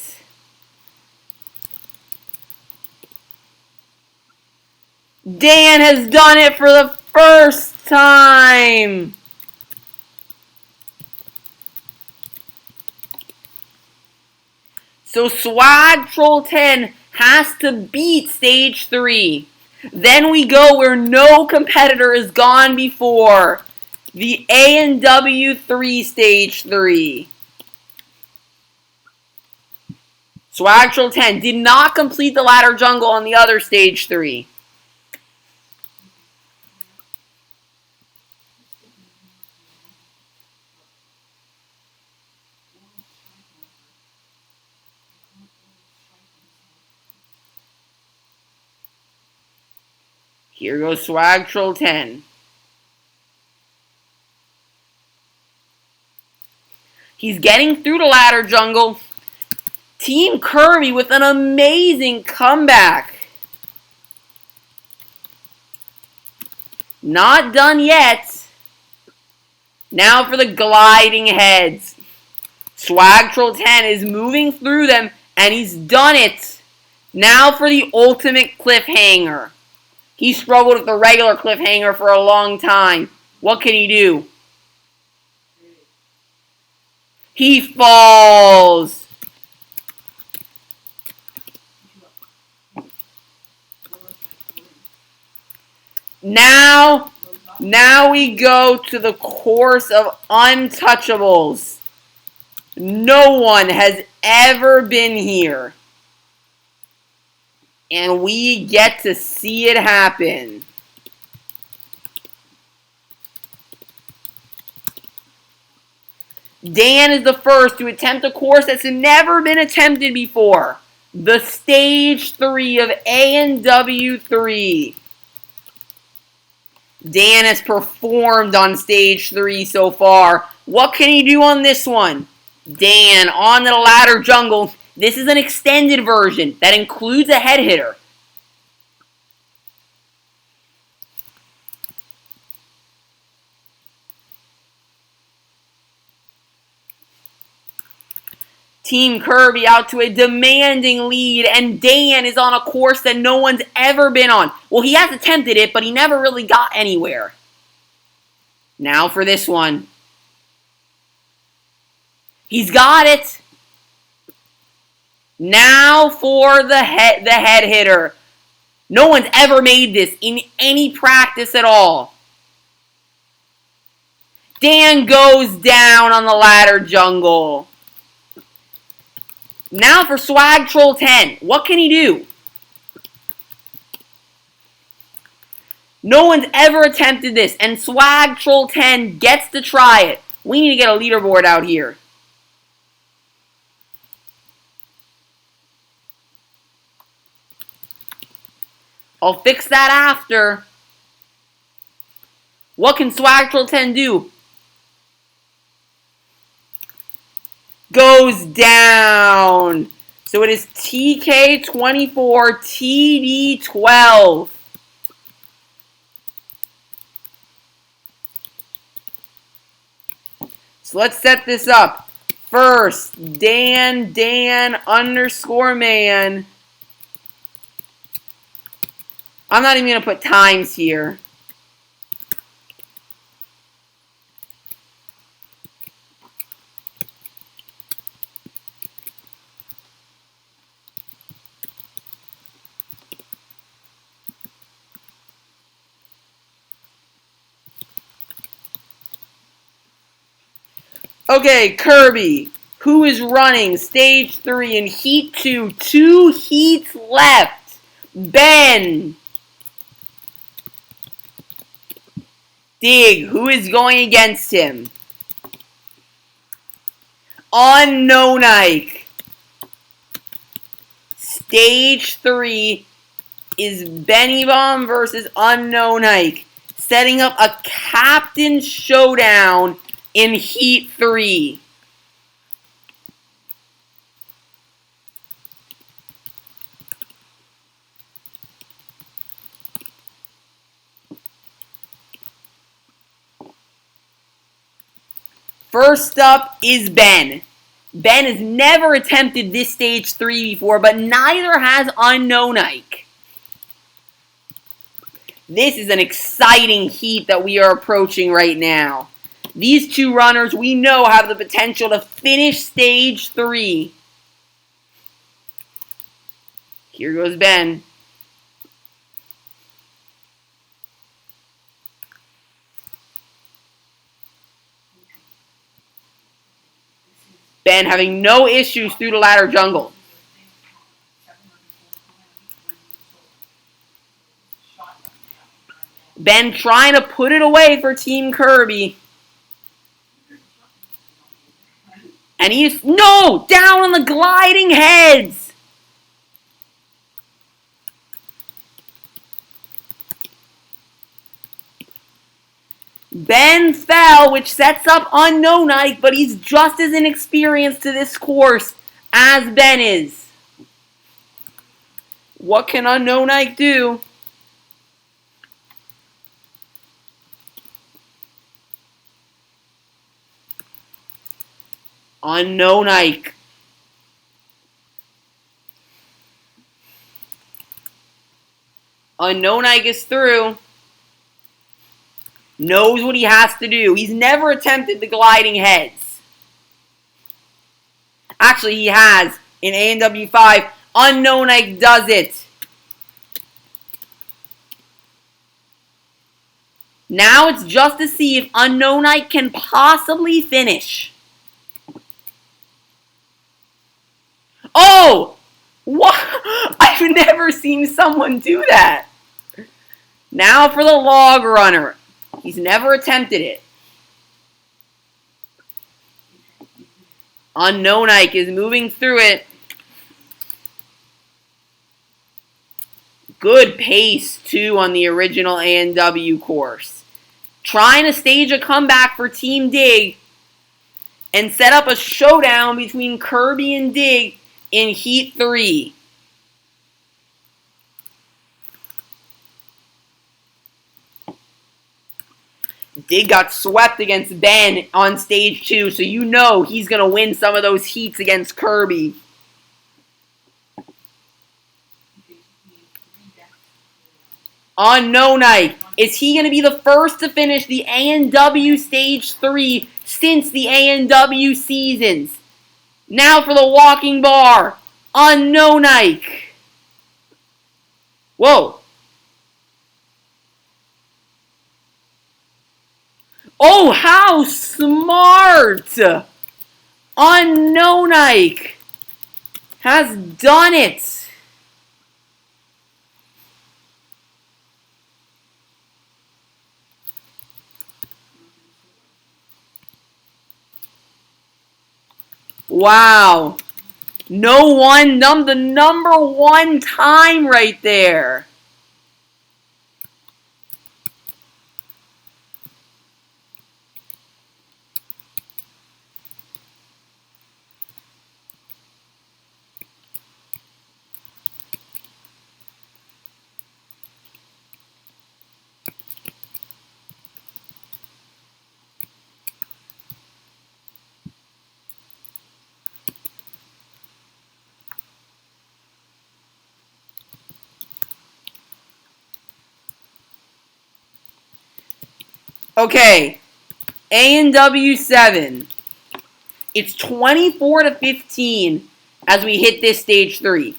Dan has done it for the first time. So Swag Troll 10 has to beat Stage 3. Then we go where no competitor has gone before. The ANW 3 Stage 3. Swag Troll 10 did not complete the ladder jungle on the other Stage 3. Here goes Swag Troll 10. He's getting through the ladder jungle. Team Kirby with an amazing comeback. Not done yet. Now for the gliding heads. Swag Troll 10 is moving through them, and he's done it. Now for the ultimate cliffhanger. He struggled with the regular cliffhanger for a long time. What can he do? He falls. Now we go to the course of untouchables. No one has ever been here. And we get to see it happen. Dan is the first to attempt a course that's never been attempted before. The Stage 3 of ANW 3. Dan has performed on Stage 3 so far. What can he do on this one? Dan on the ladder jungle. This is an extended version that includes a head hitter. Team Kirby out to a demanding lead, and Dan is on a course that no one's ever been on. Well, he has attempted it, but he never really got anywhere. Now for this one. He's got it. Now for the head hitter. No one's ever made this in any practice at all. Dan goes down on the ladder jungle. Now for Swag Troll 10. What can he do? No one's ever attempted this, and Swag Troll 10 gets to try it. We need to get a leaderboard out here. I'll fix that after. What can Swag Troll 10 do? Goes down. So it is TK24, TD12. So let's set this up. First, Dan underscore man. I'm not even going to put times here. Okay, Kirby, who is running stage 3 in heat 2. 2 heats left. Ben. Dig, who is going against him? Unknown Ike. Stage 3 is Benny Bomb versus Unknown Ike, setting up a captain showdown in Heat 3. First up is Ben. Ben has never attempted this stage 3 before, but neither has Unknown Ike. This is an exciting heat that we are approaching right now. These two runners we know have the potential to finish stage 3. Here goes Ben. Ben having no issues through the ladder jungle. Ben trying to put it away for Team Kirby. And he's, no! Down on the gliding heads! Ben fell, which sets up Unknown Ike, but he's just as inexperienced to this course as Ben is. What can Unknown Ike do? Unknown Ike. Unknown Ike is through. Knows what he has to do. He's never attempted the gliding heads. Actually, he has in ANW 5. Unknown Ike does it. Now it's just to see if Unknown Ike can possibly finish. Oh! What? I've never seen someone do that. Now for the log runner. He's never attempted it. Unknown Ike is moving through it. Good pace, too, on the original ANW course. Trying to stage a comeback for Team Dig and set up a showdown between Kirby and Dig in Heat 3. Dig got swept against Ben on stage 2, so you know he's going to win some of those heats against Kirby. Unknown Ike. Is he going to be the first to finish the ANW Stage 3 since the ANW Seasons? Now for the walking bar. Unknown Ike. Whoa. Oh, how smart! Unknown Ike has done it. Wow. The number 1 time right there. Okay, ANW 7. It's 24-15 as we hit this stage 3.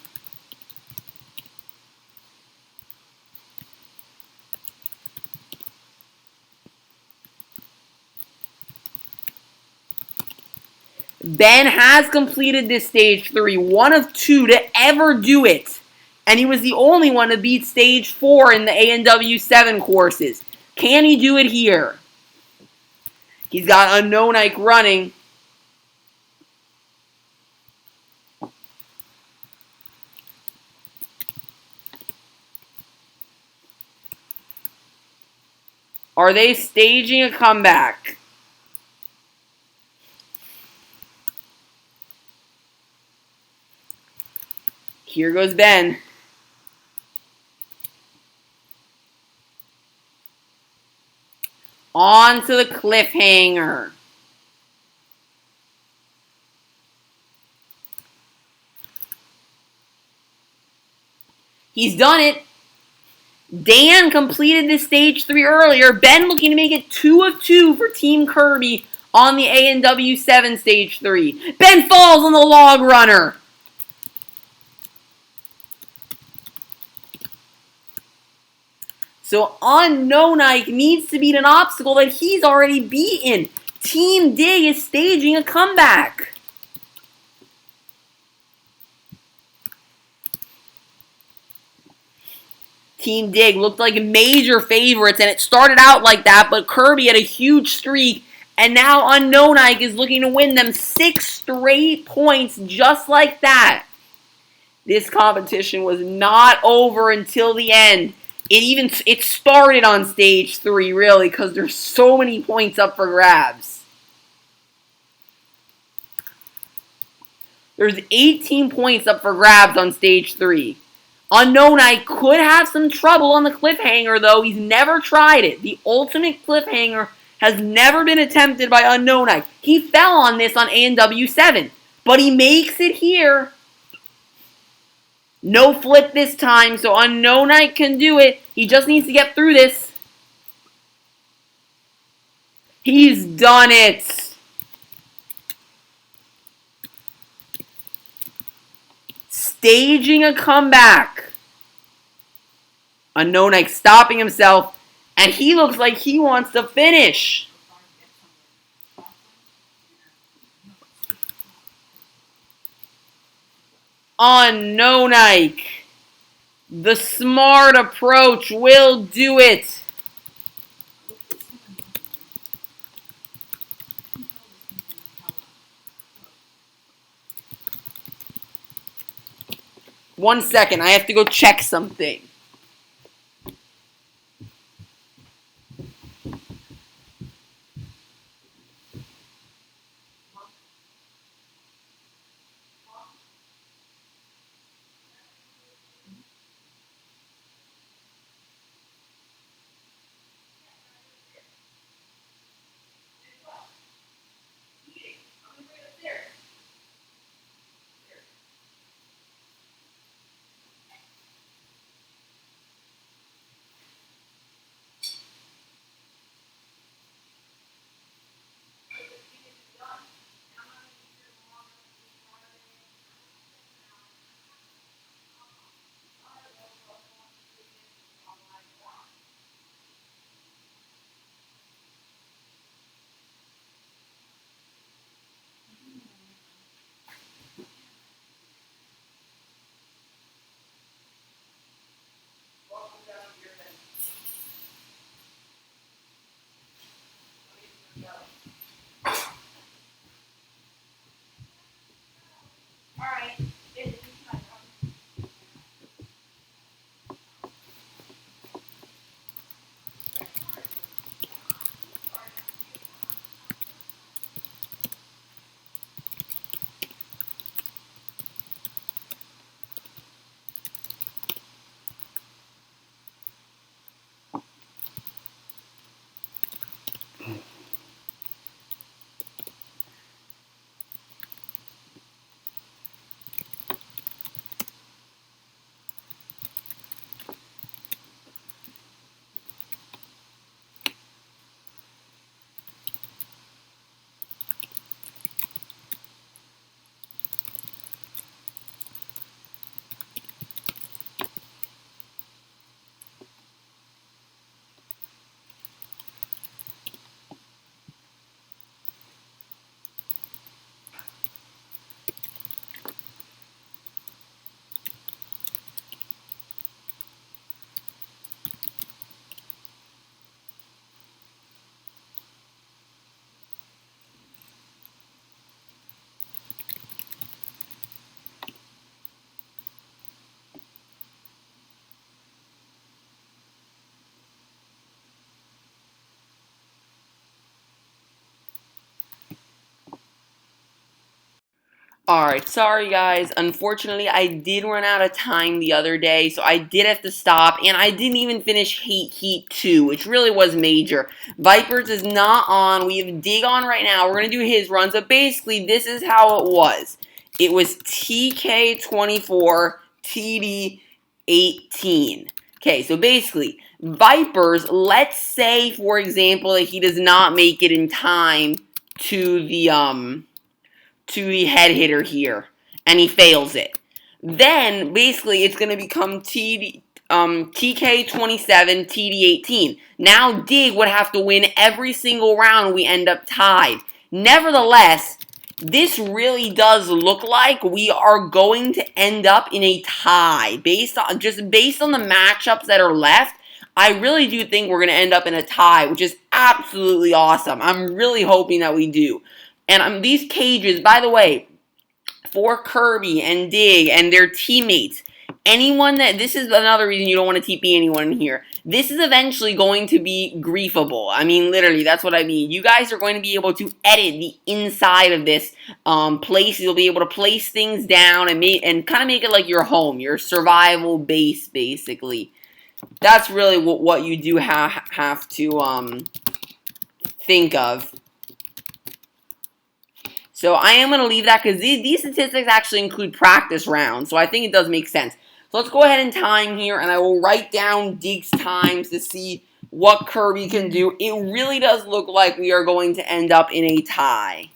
Ben has completed this stage 3, one of 2 to ever do it. And he was the only one to beat stage 4 in the ANW 7 courses. Can he do it here? He's got Unknown Ike running. Are they staging a comeback? Here goes Ben. On to the cliffhanger. He's done it. Dan completed this stage 3 earlier. Ben looking to make it 2 of 2 for Team Kirby on the ANW 7 stage 3. Ben falls on the log runner. So Unknown Ike needs to beat an obstacle that he's already beaten. Team Dig is staging a comeback. Team Dig looked like major favorites, and it started out like that, but Kirby had a huge streak, and now Unknown Ike is looking to win them 6 straight points just like that. This competition was not over until the end. It started on stage 3, really, because there's so many points up for grabs. There's 18 points up for grabs on stage 3. Unknown Ike could have some trouble on the cliffhanger, though. He's never tried it. The ultimate cliffhanger has never been attempted by Unknown Ike. He fell on this on ANW 7, but he makes it here. No flip this time, so Unknown Ike can do it. He just needs to get through this. He's done it. Staging a comeback. Unknown Ike stopping himself, and he looks like he wants to finish. Unknown Ike. The smart approach will do it. One second, I have to go check something. Alright, sorry guys. Unfortunately, I did run out of time the other day, so I did have to stop, and I didn't even finish Heat 2, which really was major. Vipers is not on. We have Dig on right now. We're going to do his run. So basically, this is how it was. It was TK24, TD18. Okay, so basically, Vipers, let's say, for example, that he does not make it in time to the head hitter here, and he fails it. Then, basically, it's going to become TK27, TD18. Now, Dig would have to win every single round. We end up tied. Nevertheless, this really does look like we are going to end up in a tie. Based on the matchups that are left, I really do think we're going to end up in a tie, which is absolutely awesome. I'm really hoping that we do. And these cages, by the way, for Kirby and Dig and their teammates, this is another reason you don't want to TP anyone in here. This is eventually going to be griefable. I mean, literally, that's what I mean. You guys are going to be able to edit the inside of this place. You'll be able to place things down and kind of make it like your home, your survival base, basically. That's really what you do have to think of. So I am going to leave that because these statistics actually include practice rounds. So I think it does make sense. So let's go ahead and time here, and I will write down Dig's times to see what Kirby can do. It really does look like we are going to end up in a tie,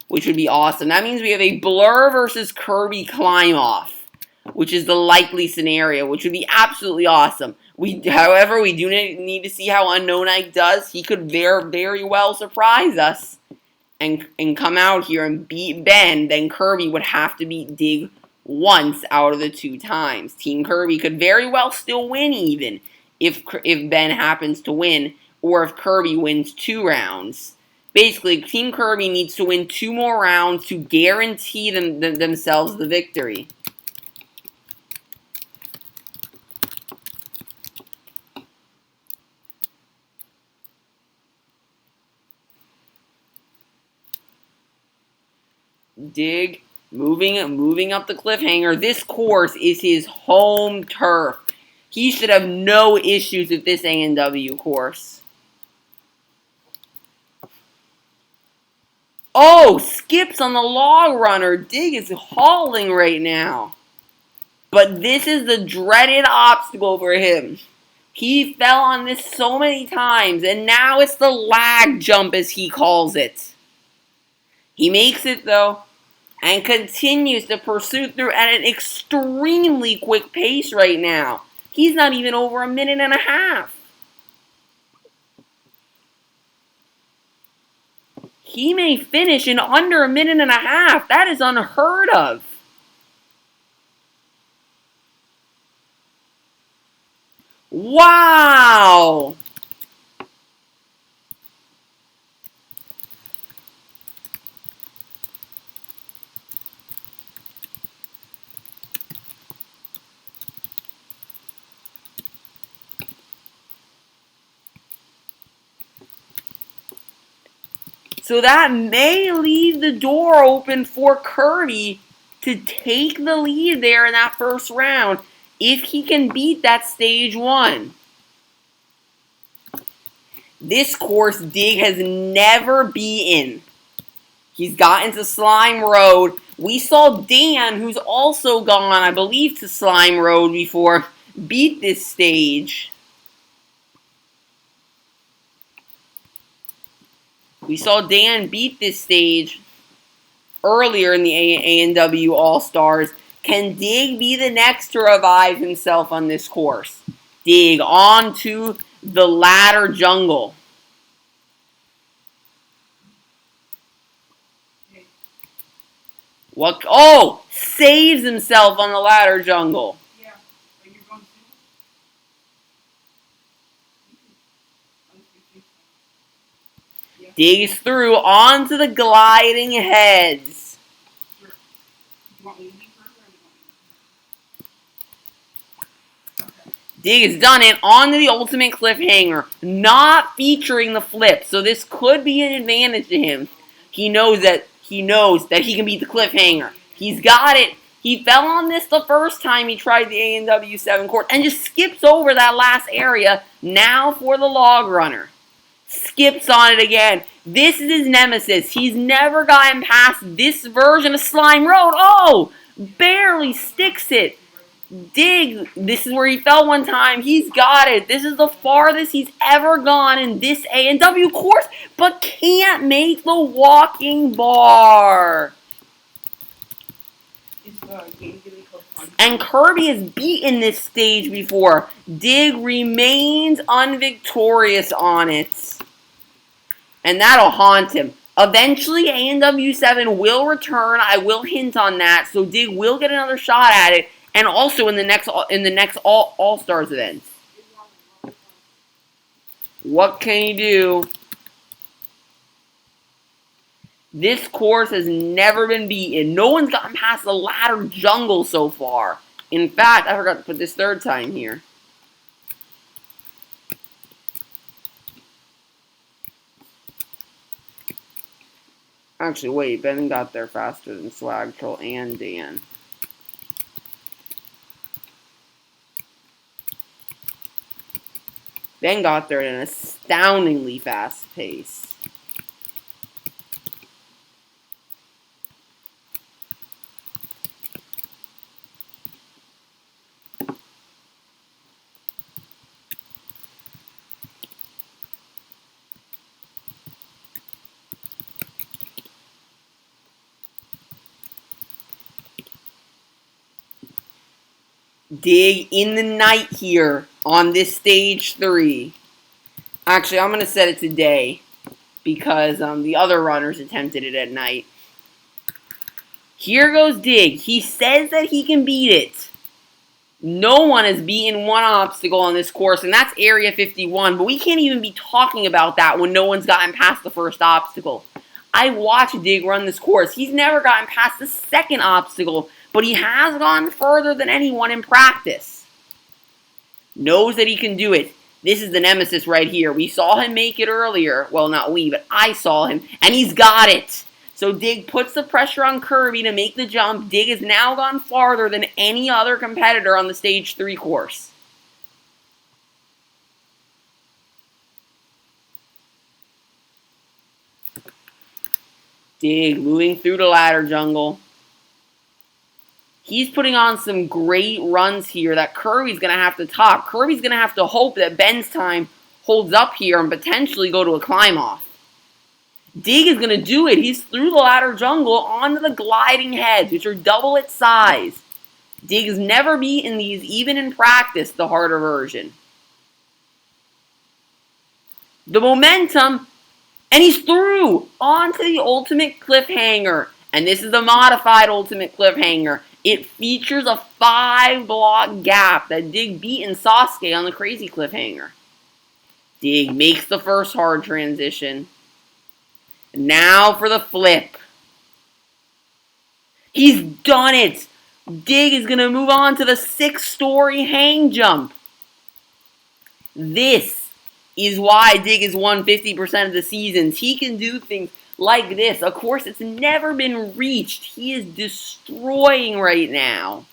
which would be awesome. That means we have a Blur versus Kirby climb off, which is the likely scenario, which would be absolutely awesome. However, we do need to see how Unknown Ike does. He could very well surprise us and come out here and beat Ben. Then Kirby would have to beat Dig once out of the 2 times. Team Kirby could very well still win even if Ben happens to win, or if Kirby wins 2 rounds. Basically, Team Kirby needs to win 2 more rounds to guarantee themselves the victory. Dig, moving up the cliffhanger. This course is his home turf. He should have no issues with this ANW course. Oh, skips on the log runner. Dig is hauling right now. But this is the dreaded obstacle for him. He fell on this so many times, and now it's the lag jump, as he calls it. He makes it, though, and continues to pursue through at an extremely quick pace right now. He's not even over a minute and a half. He may finish in under a minute and a half. That is unheard of. Wow! So that may leave the door open for Kirby to take the lead there in that first round if he can beat that stage 1. This course Dig has never beaten. He's gotten to Slime Road. We saw Dan, who's also gone, I believe, to Slime Road before, beat this stage. We saw Dan beat this stage earlier in the ANW All Stars. Can Dig be the next to revive himself on this course? Dig onto the ladder jungle. What? Oh! Saves himself on the ladder jungle. Yeah. Are you going to? Digs through onto the gliding heads. Sure. You want me to leave first, or you want me to? Okay. Dig has done it onto the ultimate cliffhanger, not featuring the flip. So this could be an advantage to him. He knows that he knows that he can beat the cliffhanger. He's got it. He fell on this the first time he tried the ANW 7 course and just skips over that last area. Now for the log runner. Skips on it again. This is his nemesis. He's never gotten past this version of Slime Road. Oh! Barely sticks it. Dig. This is where he fell one time. He's got it. This is the farthest he's ever gone in this ANW course, but can't make the walking bar. And Kirby has beaten this stage before. Dig remains unvictorious on it. And that'll haunt him. Eventually, ANW 7 will return. I will hint on that. So Dig will get another shot at it. And also in the next All Stars event. What can he do? This course has never been beaten. No one's gotten past the ladder jungle so far. In fact, I forgot to put this third time here. Actually, wait, Ben got there faster than Swag Troll and Dan. Ben got there at an astoundingly fast pace. Dig in the night here on this stage 3. Actually, I'm going to set it to day because the other runners attempted it at night. Here goes Dig. He says that he can beat it. No one has beaten one obstacle on this course, and that's Area 51. But we can't even be talking about that when no one's gotten past the first obstacle. I watched Dig run this course. He's never gotten past the second obstacle, but he has gone further than anyone in practice. Knows that he can do it. This is the nemesis right here. We saw him make it earlier. Well, not we, but I saw him, and he's got it. So Dig puts the pressure on Kirby to make the jump. Dig has now gone farther than any other competitor on the Stage 3 course. Dig moving through the ladder jungle. He's putting on some great runs here that Kirby's going to have to top. Kirby's going to have to hope that Ben's time holds up here and potentially go to a climb off. Dig is going to do it. He's through the ladder jungle onto the gliding heads, which are double its size. Dig has never beaten these, even in practice, the harder version. The momentum, and he's through onto the ultimate cliffhanger. And this is the modified ultimate cliffhanger. It features a 5-block gap that Dig beat in Sasuke on the crazy cliffhanger. Dig makes the first hard transition. Now for the flip. He's done it. Dig is going to move on to the 6-story hang jump. This is why Dig has won 50% of the seasons. He can do things like this. Of course, it's never been reached. He is destroying right now.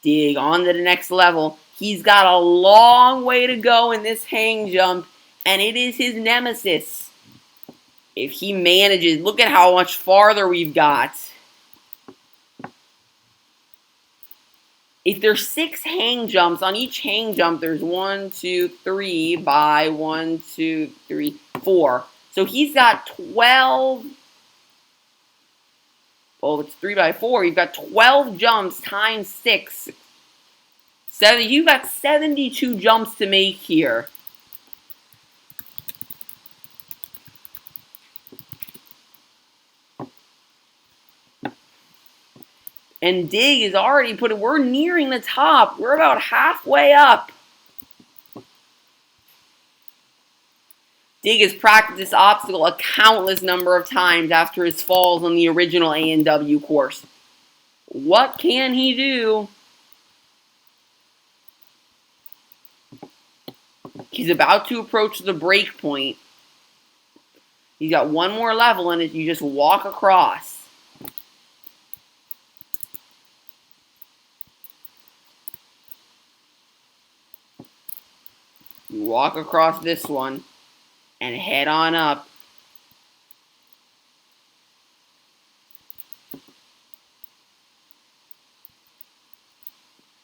Dig on to the next level. He's got a long way to go in this hang jump, and it is his nemesis. If he manages, look at how much farther we've got. If there's 6 hang jumps, on each hang jump there's 1, 2, 3 by 1, 2, 3, 4. So he's got 12. Well, it's 3 by 4. You've got 12 jumps times 6. You've got 72 jumps to make here. And Dig is already we're nearing the top. We're about halfway up. Dig has practiced this obstacle a countless number of times after his falls on the original ANW course. What can he do? He's about to approach the break point. He's got one more level, and you just walk across. You walk across this one, and head on up.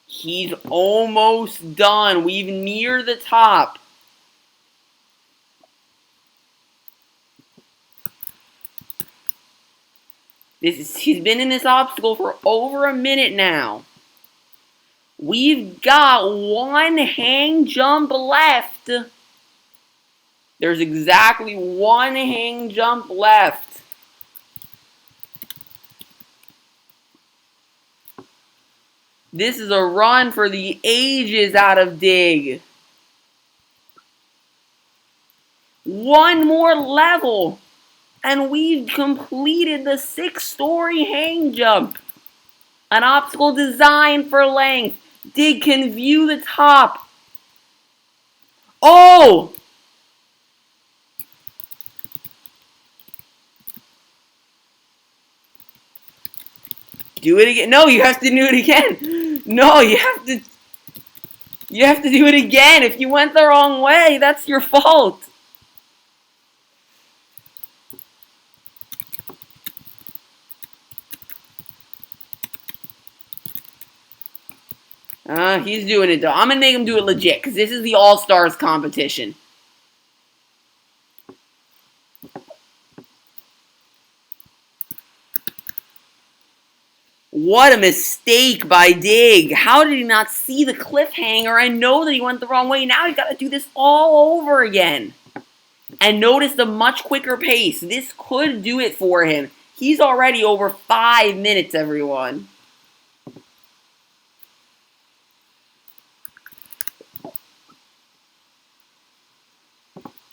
He's almost done. We've neared the top. He's been in this obstacle for over a minute now. We've got one hang jump left. There's exactly one hang jump left. This is a run for the ages out of Dig. One more level, and we've completed the 6-story hang jump. An obstacle designed for length. Dig can view the top. Oh! Do it again. No, you have to do it again. No, you have to do it again. If you went the wrong way, that's your fault. He's doing it though. I'm gonna make him do it legit because this is the All Stars competition. What a mistake by Dig. How did he not see the cliffhanger and know that he went the wrong way? Now he's got to do this all over again. And notice the much quicker pace. This could do it for him. He's already over 5 minutes, everyone.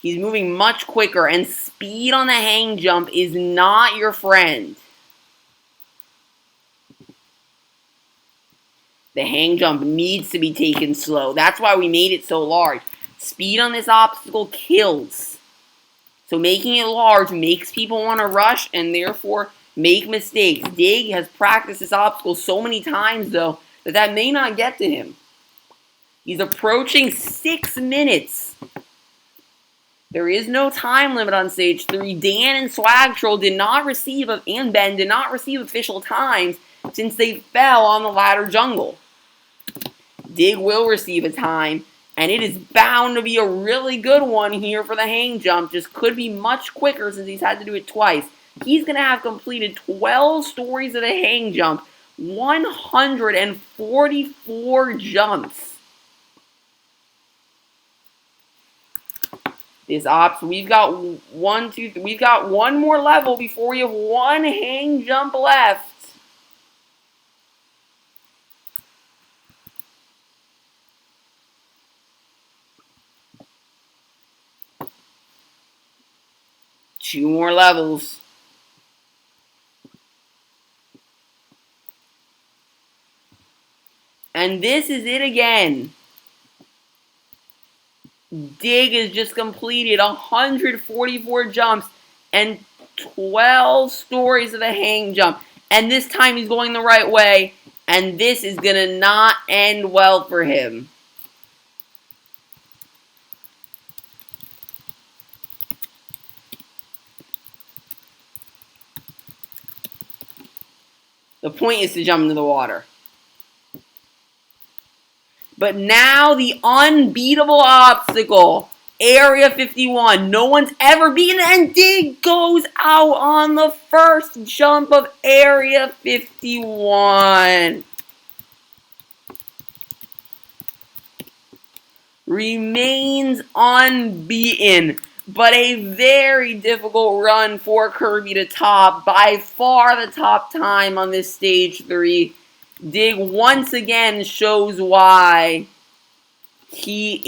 He's moving much quicker, and speed on the hang jump is not your friend. The hang jump needs to be taken slow. That's why we made it so large. Speed on this obstacle kills. So making it large makes people want to rush and therefore make mistakes. Dig has practiced this obstacle so many times, though, that may not get to him. He's approaching 6 minutes. There is no time limit on stage 3. Dan and Swag Troll did not receive, and Ben did not receive official times since they fell on the ladder jungle. Dig will receive a time, and it is bound to be a really good one here for the hang jump. Just could be much quicker since he's had to do it twice. He's going to have completed 12 stories of the hang jump, 144 jumps. This ops, we've got we've got one more level before we have one hang jump left. Two more levels. And this is it again. Dig has just completed 144 jumps and 12 stories of the hang jump. And this time he's going the right way. And this is going to not end well for him. The point is to jump into the water. But now the unbeatable obstacle, Area 51. No one's ever beaten it, and Dig goes out on the first jump of Area 51. Remains unbeaten, but a very difficult run for Kirby to top. By far the top time on this stage 3. Dig once again shows why he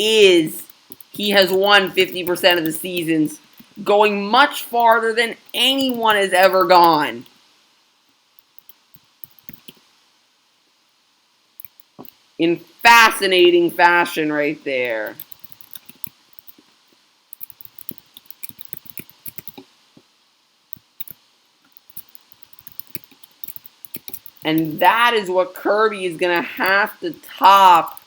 has won 50% of the seasons, going much farther than anyone has ever gone. In fascinating fashion right there. And that is what Kirby is going to have to top.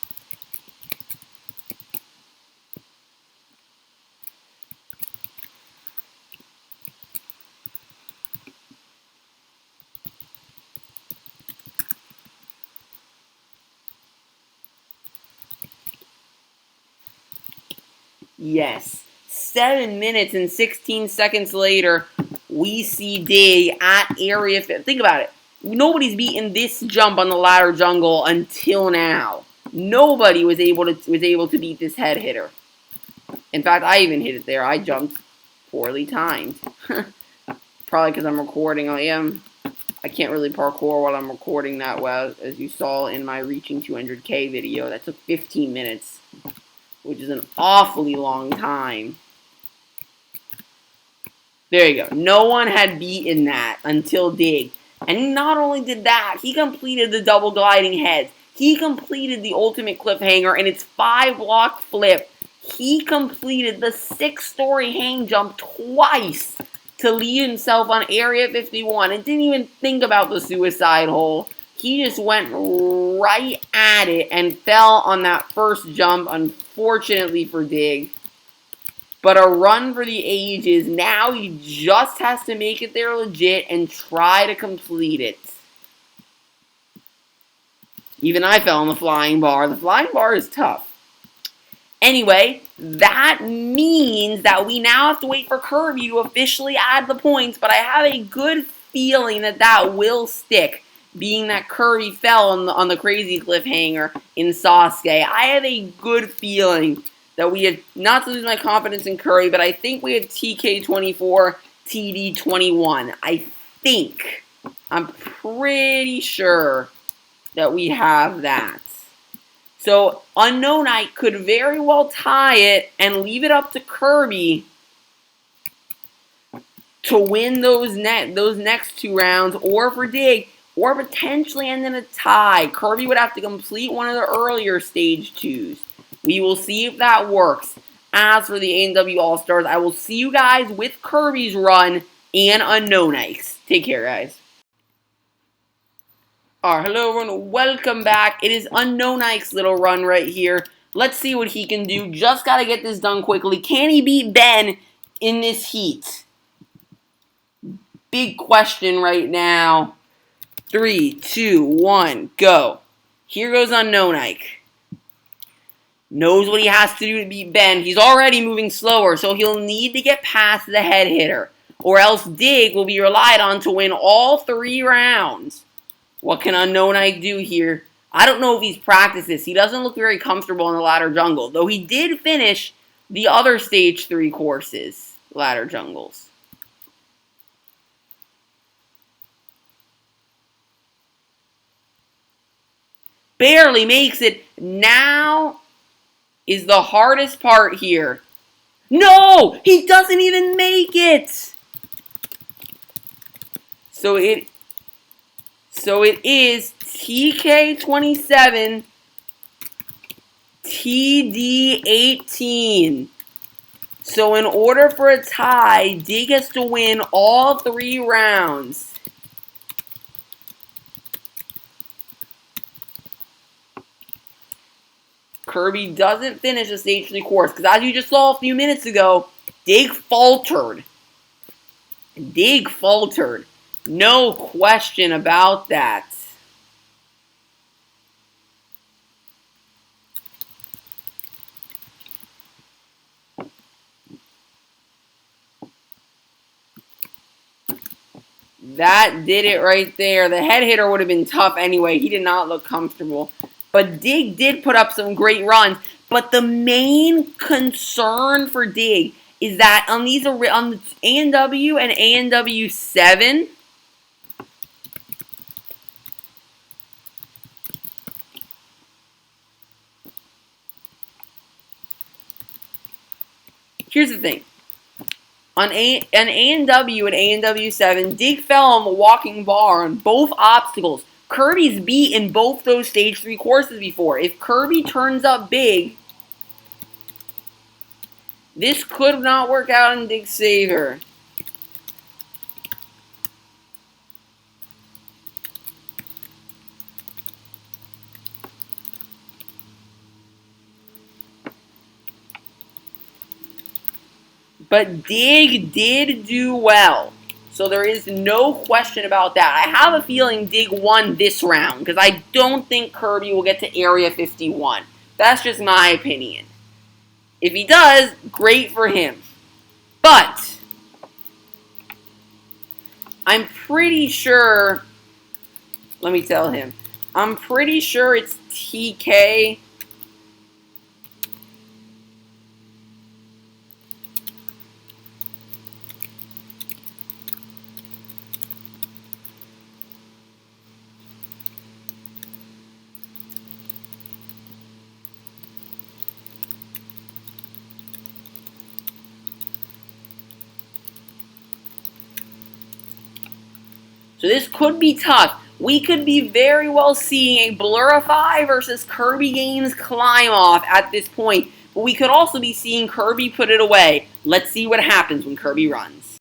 Yes. 7 minutes and 16 seconds later, we see Dig at area 50. Think about it. Nobody's beaten this jump on the ladder jungle until now. Nobody was able to beat this head hitter. In fact, I even hit it there. I jumped poorly timed. Probably because I'm recording. I can't really parkour while I'm recording that well, as you saw in my reaching 200K video. That took 15 minutes, which is an awfully long time. There you go. No one had beaten that until Dig. And not only did that, he completed the double gliding heads. He completed the ultimate cliffhanger and its 5-block flip. He completed the 6-story hang jump twice to lead himself on Area 51 and didn't even think about the suicide hole. He just went right at it and fell on that first jump, unfortunately for Dig. But a run for the ages. Now he just has to make it there legit and try to complete it. Even I fell on the flying bar. The flying bar is tough. Anyway, that means that we now have to wait for Kirby to officially add the points, but I have a good feeling that that will stick, being that Kirby fell on the crazy cliffhanger in Sasuke. I have a good feeling that we have, not to lose my confidence in Curry, but I think we have TK24, TD21. I'm pretty sure that we have that. So Unknown Knight could very well tie it and leave it up to Kirby to win those next 2 rounds, or for Dig, or potentially end in a tie. Kirby would have to complete one of the earlier stage 2s. We will see if that works. As for the ANW All Stars, I will see you guys with Kirby's run and Unknown Knight's. Take care, guys. Alright, hello everyone, welcome back. It is Unknown Knight's little run right here. Let's see what he can do. Just gotta get this done quickly. Can he beat Ben in this heat? Big question right now. 3, 2, 1, go. Here goes Unknown Ike. Knows what he has to do to beat Ben. He's already moving slower, so he'll need to get past the head hitter. Or else Dig will be relied on to win all 3 rounds. What can Unknown Ike do here? I don't know if he's practiced this. He doesn't look very comfortable in the ladder jungle, though he did finish the other stage 3 courses, ladder jungles. Barely makes it. Now is the hardest part here. No! He doesn't even make it! So it is TK27, TD18. So in order for a tie, Dig has to win all 3 rounds. Kirby doesn't finish the stage 3 course, because as you just saw a few minutes ago, Dig faltered. Dig faltered. No question about that. That did it right there. The head hitter would have been tough anyway. He did not look comfortable. But Dig did put up some great runs. But the main concern for Dig is that on the ANW and ANW 7, here's the thing. On ANW and ANW 7, Dig fell on the walking bar on both obstacles. Kirby's beat in both those stage 3 courses before. If Kirby turns up big, this could not work out in Dig's favor. But Dig did do well. So there is no question about that. I have a feeling Dig won this round because I don't think Kirby will get to Area 51. That's just my opinion. If he does, great for him. But I'm pretty sure, let me tell him, I'm pretty sure it's TK. So this could be tough. We could be very well seeing a Blurify versus KirbyGames climb off at this point. But we could also be seeing Kirby put it away. Let's see what happens when Kirby runs.